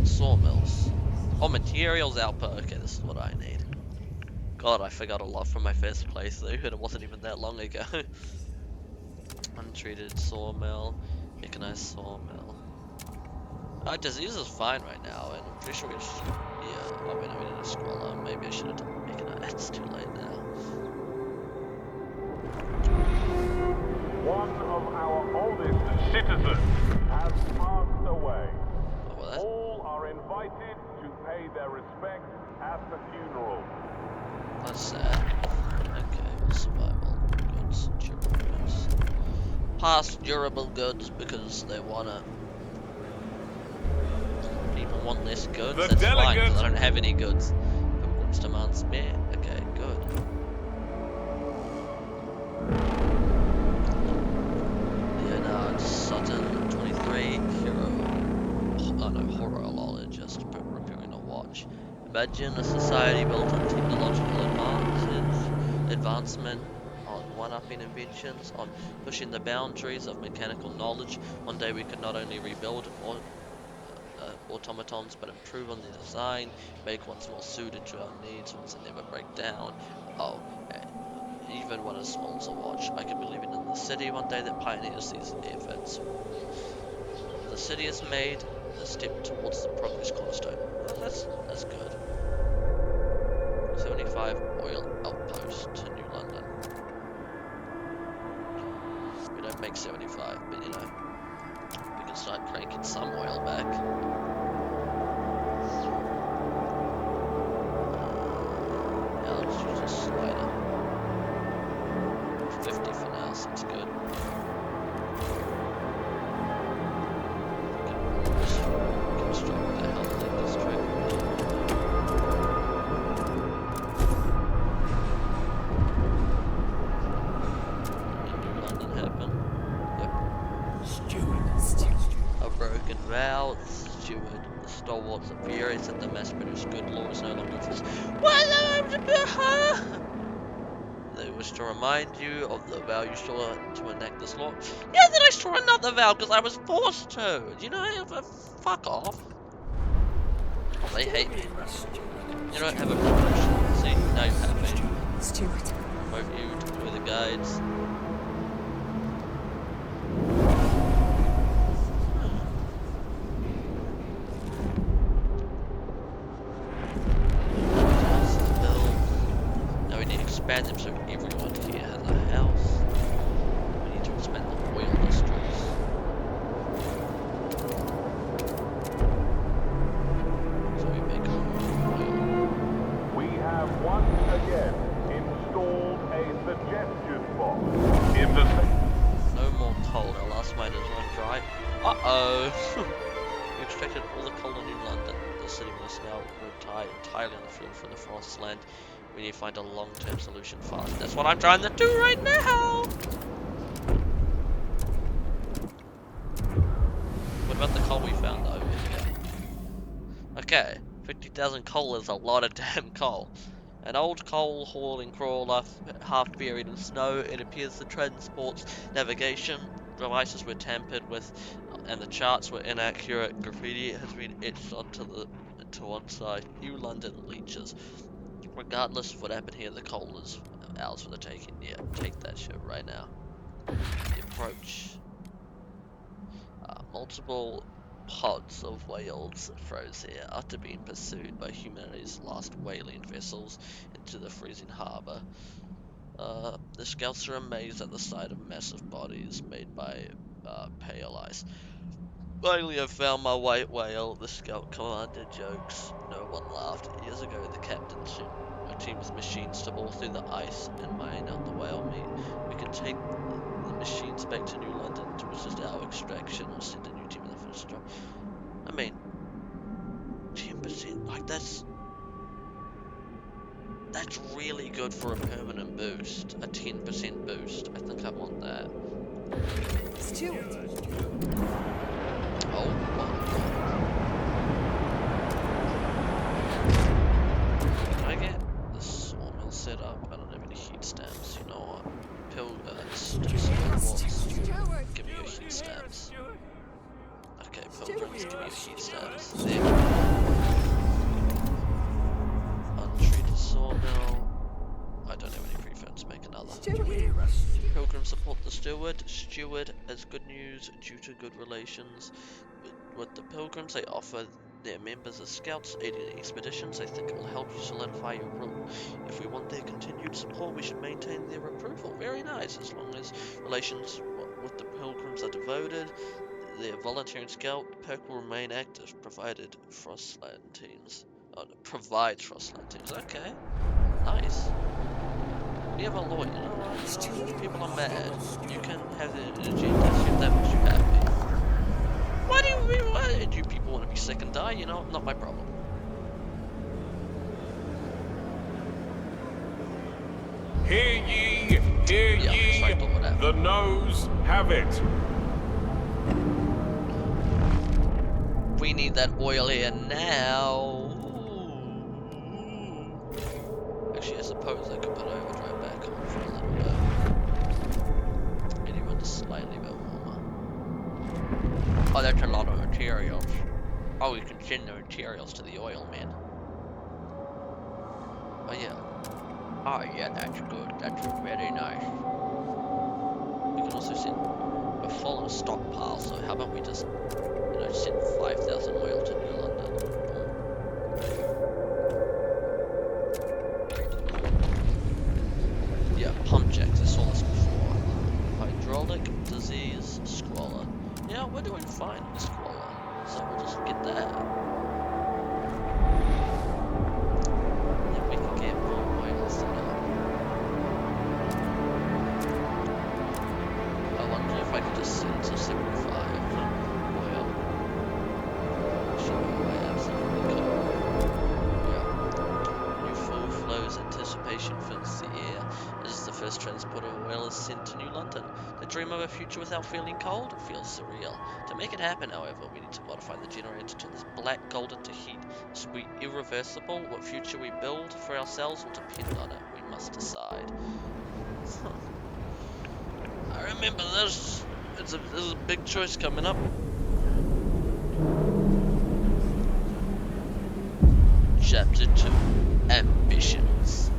Sawmills. Oh, materials output. Okay, this is what I need. God, I forgot a lot from my first playthrough, and it wasn't even that long ago. Untreated sawmill, mechanized sawmill. Disease is fine right now, and I'm pretty sure we just, yeah, oh wait, no, we need a scroller. Maybe I should have done mechanized. It's too late now. One of our oldest citizens has passed away. Oh, well, All are invited to pay their respects at the funeral. that's sad. Okay. pass durable goods because they want it. People want less goods, The that's fine, because delegate. I don't have any goods. Pilgrims demand spare. Okay, good. Leonard Sutton, 23, hero. Oh no, horologist, repairing a watch. Imagine a society built on technological advancement, on one-upping inventions, on pushing the boundaries of mechanical knowledge. One day we could not only rebuild automatons, but improve on their design, make ones more suited to our needs, ones that never break down. Oh, even when as small as a watch. I could be living in the city one day that pioneers these efforts. The city is made a step towards the progress cornerstone. Well, that's good. 75 oil outpost to New London. We don't make 75, but you know, we can start cranking some oil back. Now let's use a slider. 50 for now seems good. Construct the housing district. New London happen. Yep. Steward. A broken vow, steward. The stalwarts are furious that the mass-produced good law is no longer enforced. They wish to remind you of the vow you swore to enact this law. Yeah, then I swore another vow because I was forced to. You know, fuck off. Oh, they hate me. You don't have a promotion. See, now you have me. Steward. Promote you to be the guides. Now we need to expand them so everyone here has a house. We need to expand the oil districts. So we make oil. We have once again installed a suggestion box in the. No more coal. Our last mine is run dry. Uh-oh. We extracted all the coal in New London. The city must now retire entirely on the field for the Frostland. We need to find a long-term solution fast. That's what I'm trying to do right now! What about the coal we found over here? Okay, 50,000 coal is a lot of damn coal. An old coal hauling crawler, half buried in snow. It appears the transport's navigation devices were tampered with, and the charts were inaccurate. Graffiti has been etched onto one side. New London leeches. Regardless of what happened here, the coal is ours for the taking. Yeah, take that shit right now. The approach. Multiple pods of whales froze here after being pursued by humanity's last whaling vessels into the freezing harbour. The scouts are amazed at the sight of massive bodies made by pale ice. Finally, I found my white whale, the scout commander jokes. No one laughed. Years ago, the captain sent a team of machines to bore through the ice and mine out the whale meat. We can take the machines back to New London to assist our extraction or send a new team in the first job. I mean, 10%, like that's really good for a permanent boost. A 10% boost. I think I want that. Steward. Oh. Can I get the sawmill set up? I don't have any heat stamps. You know what? Give me your heat stamps. Okay, pilgrims, give me your heat stamps. There. Untreated sawmill. I don't have any preference. Make another. Pilgrims support the steward. Steward has good news due to good relations with the pilgrims. They offer their members as scouts aiding expeditions. They think it will help you solidify your rule. If we want their continued support, we should maintain their approval. Very nice. As long as relations with the pilgrims are devoted, their volunteering scout perk will remain active, provided Frostland teams. Oh, no, provides Frostland teams. Okay, nice. we have a law, you know what? If people are mad, you can have the agenda if that makes you happy. Why do you people want to be sick and die? You know, not my problem. Hear ye, hear Yeah, ye, sorry, but whatever. the noes have it. We need that oil here now. Actually, I suppose I could put overdrive back on for a little bit. Maybe run just slightly bit warmer. Oh, that's a lot of materials. Oh, we can send the materials to the oil man. Oh yeah. Oh yeah, that's good. That's very nice. We can also send. We're full on a stockpile, so how about we just, you know, send 5,000 oil to New London. Yeah, pump jacks. I saw this before. Hydraulic disease squalor. Yeah, we're doing fine with squalor, so we'll just get that. Then we can get more oil set up. I wonder if I could just send to 75 oil. Actually, I absolutely could. Yeah. New full flows anticipation fills the air as the first transport of oil is sent to New London. The dream of a future without feeling cold feels surreal. To make it happen, however, we need to modify the generator to turn this black gold into heat. This will be irreversible. What future we build for ourselves will depend on it. We must decide. I remember this. There's a big choice coming up. Chapter 2. Ambitions.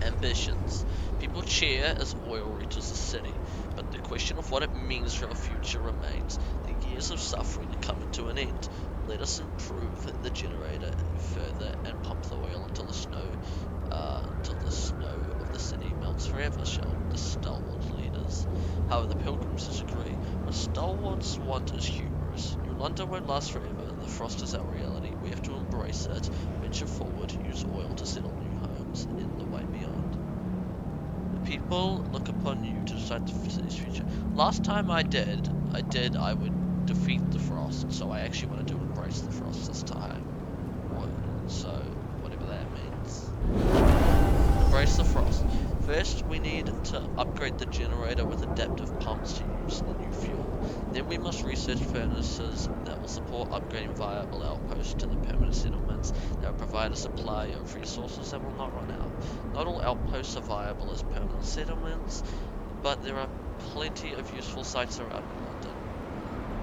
Ambitions. People cheer as oil reaches the city, but the question of what it means for our future remains. The years of suffering are coming to an end. Let us improve the generator further and pump the oil until the snow of the city melts forever, shouted the stalwart leaders. However, the pilgrims disagree. What stalwarts want is humorous. New London won't last forever, and the frost is our reality. We have to embrace it, venture forward, use oil to settle new homes in the way beyond. The people look upon you to decide the city's future. Last time I would defeat the frost, so I actually want to do embrace the frost this time. So, whatever that means. Embrace the frost. First, we need to upgrade the generator with adaptive pumps to use the new fuel. Then we must research furnaces that will support upgrading viable outposts to the permanent settlements that will provide a supply of resources that will not run out. Not all outposts are viable as permanent settlements, but there are plenty of useful sites around London.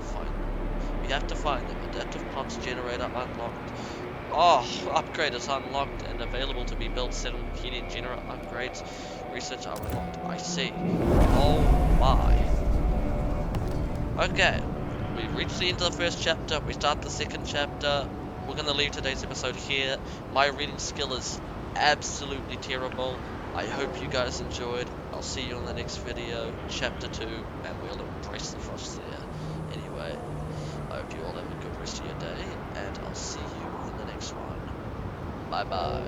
Find them. We have to find them. Adaptive pumps generator unlocked. Oh, upgrade is unlocked and available to be built. Settlement heating generator upgrades. Research are unlocked. I see. Oh my. Okay. We've reached the end of the first chapter. We start the second chapter. We're going to leave today's episode here. My reading skill is absolutely terrible. I hope you guys enjoyed. I'll see you on the next video, chapter 2, and we'll embrace the frost there. Anyway, I hope you all have a good rest of your day, and I'll see you in the next one. Bye bye.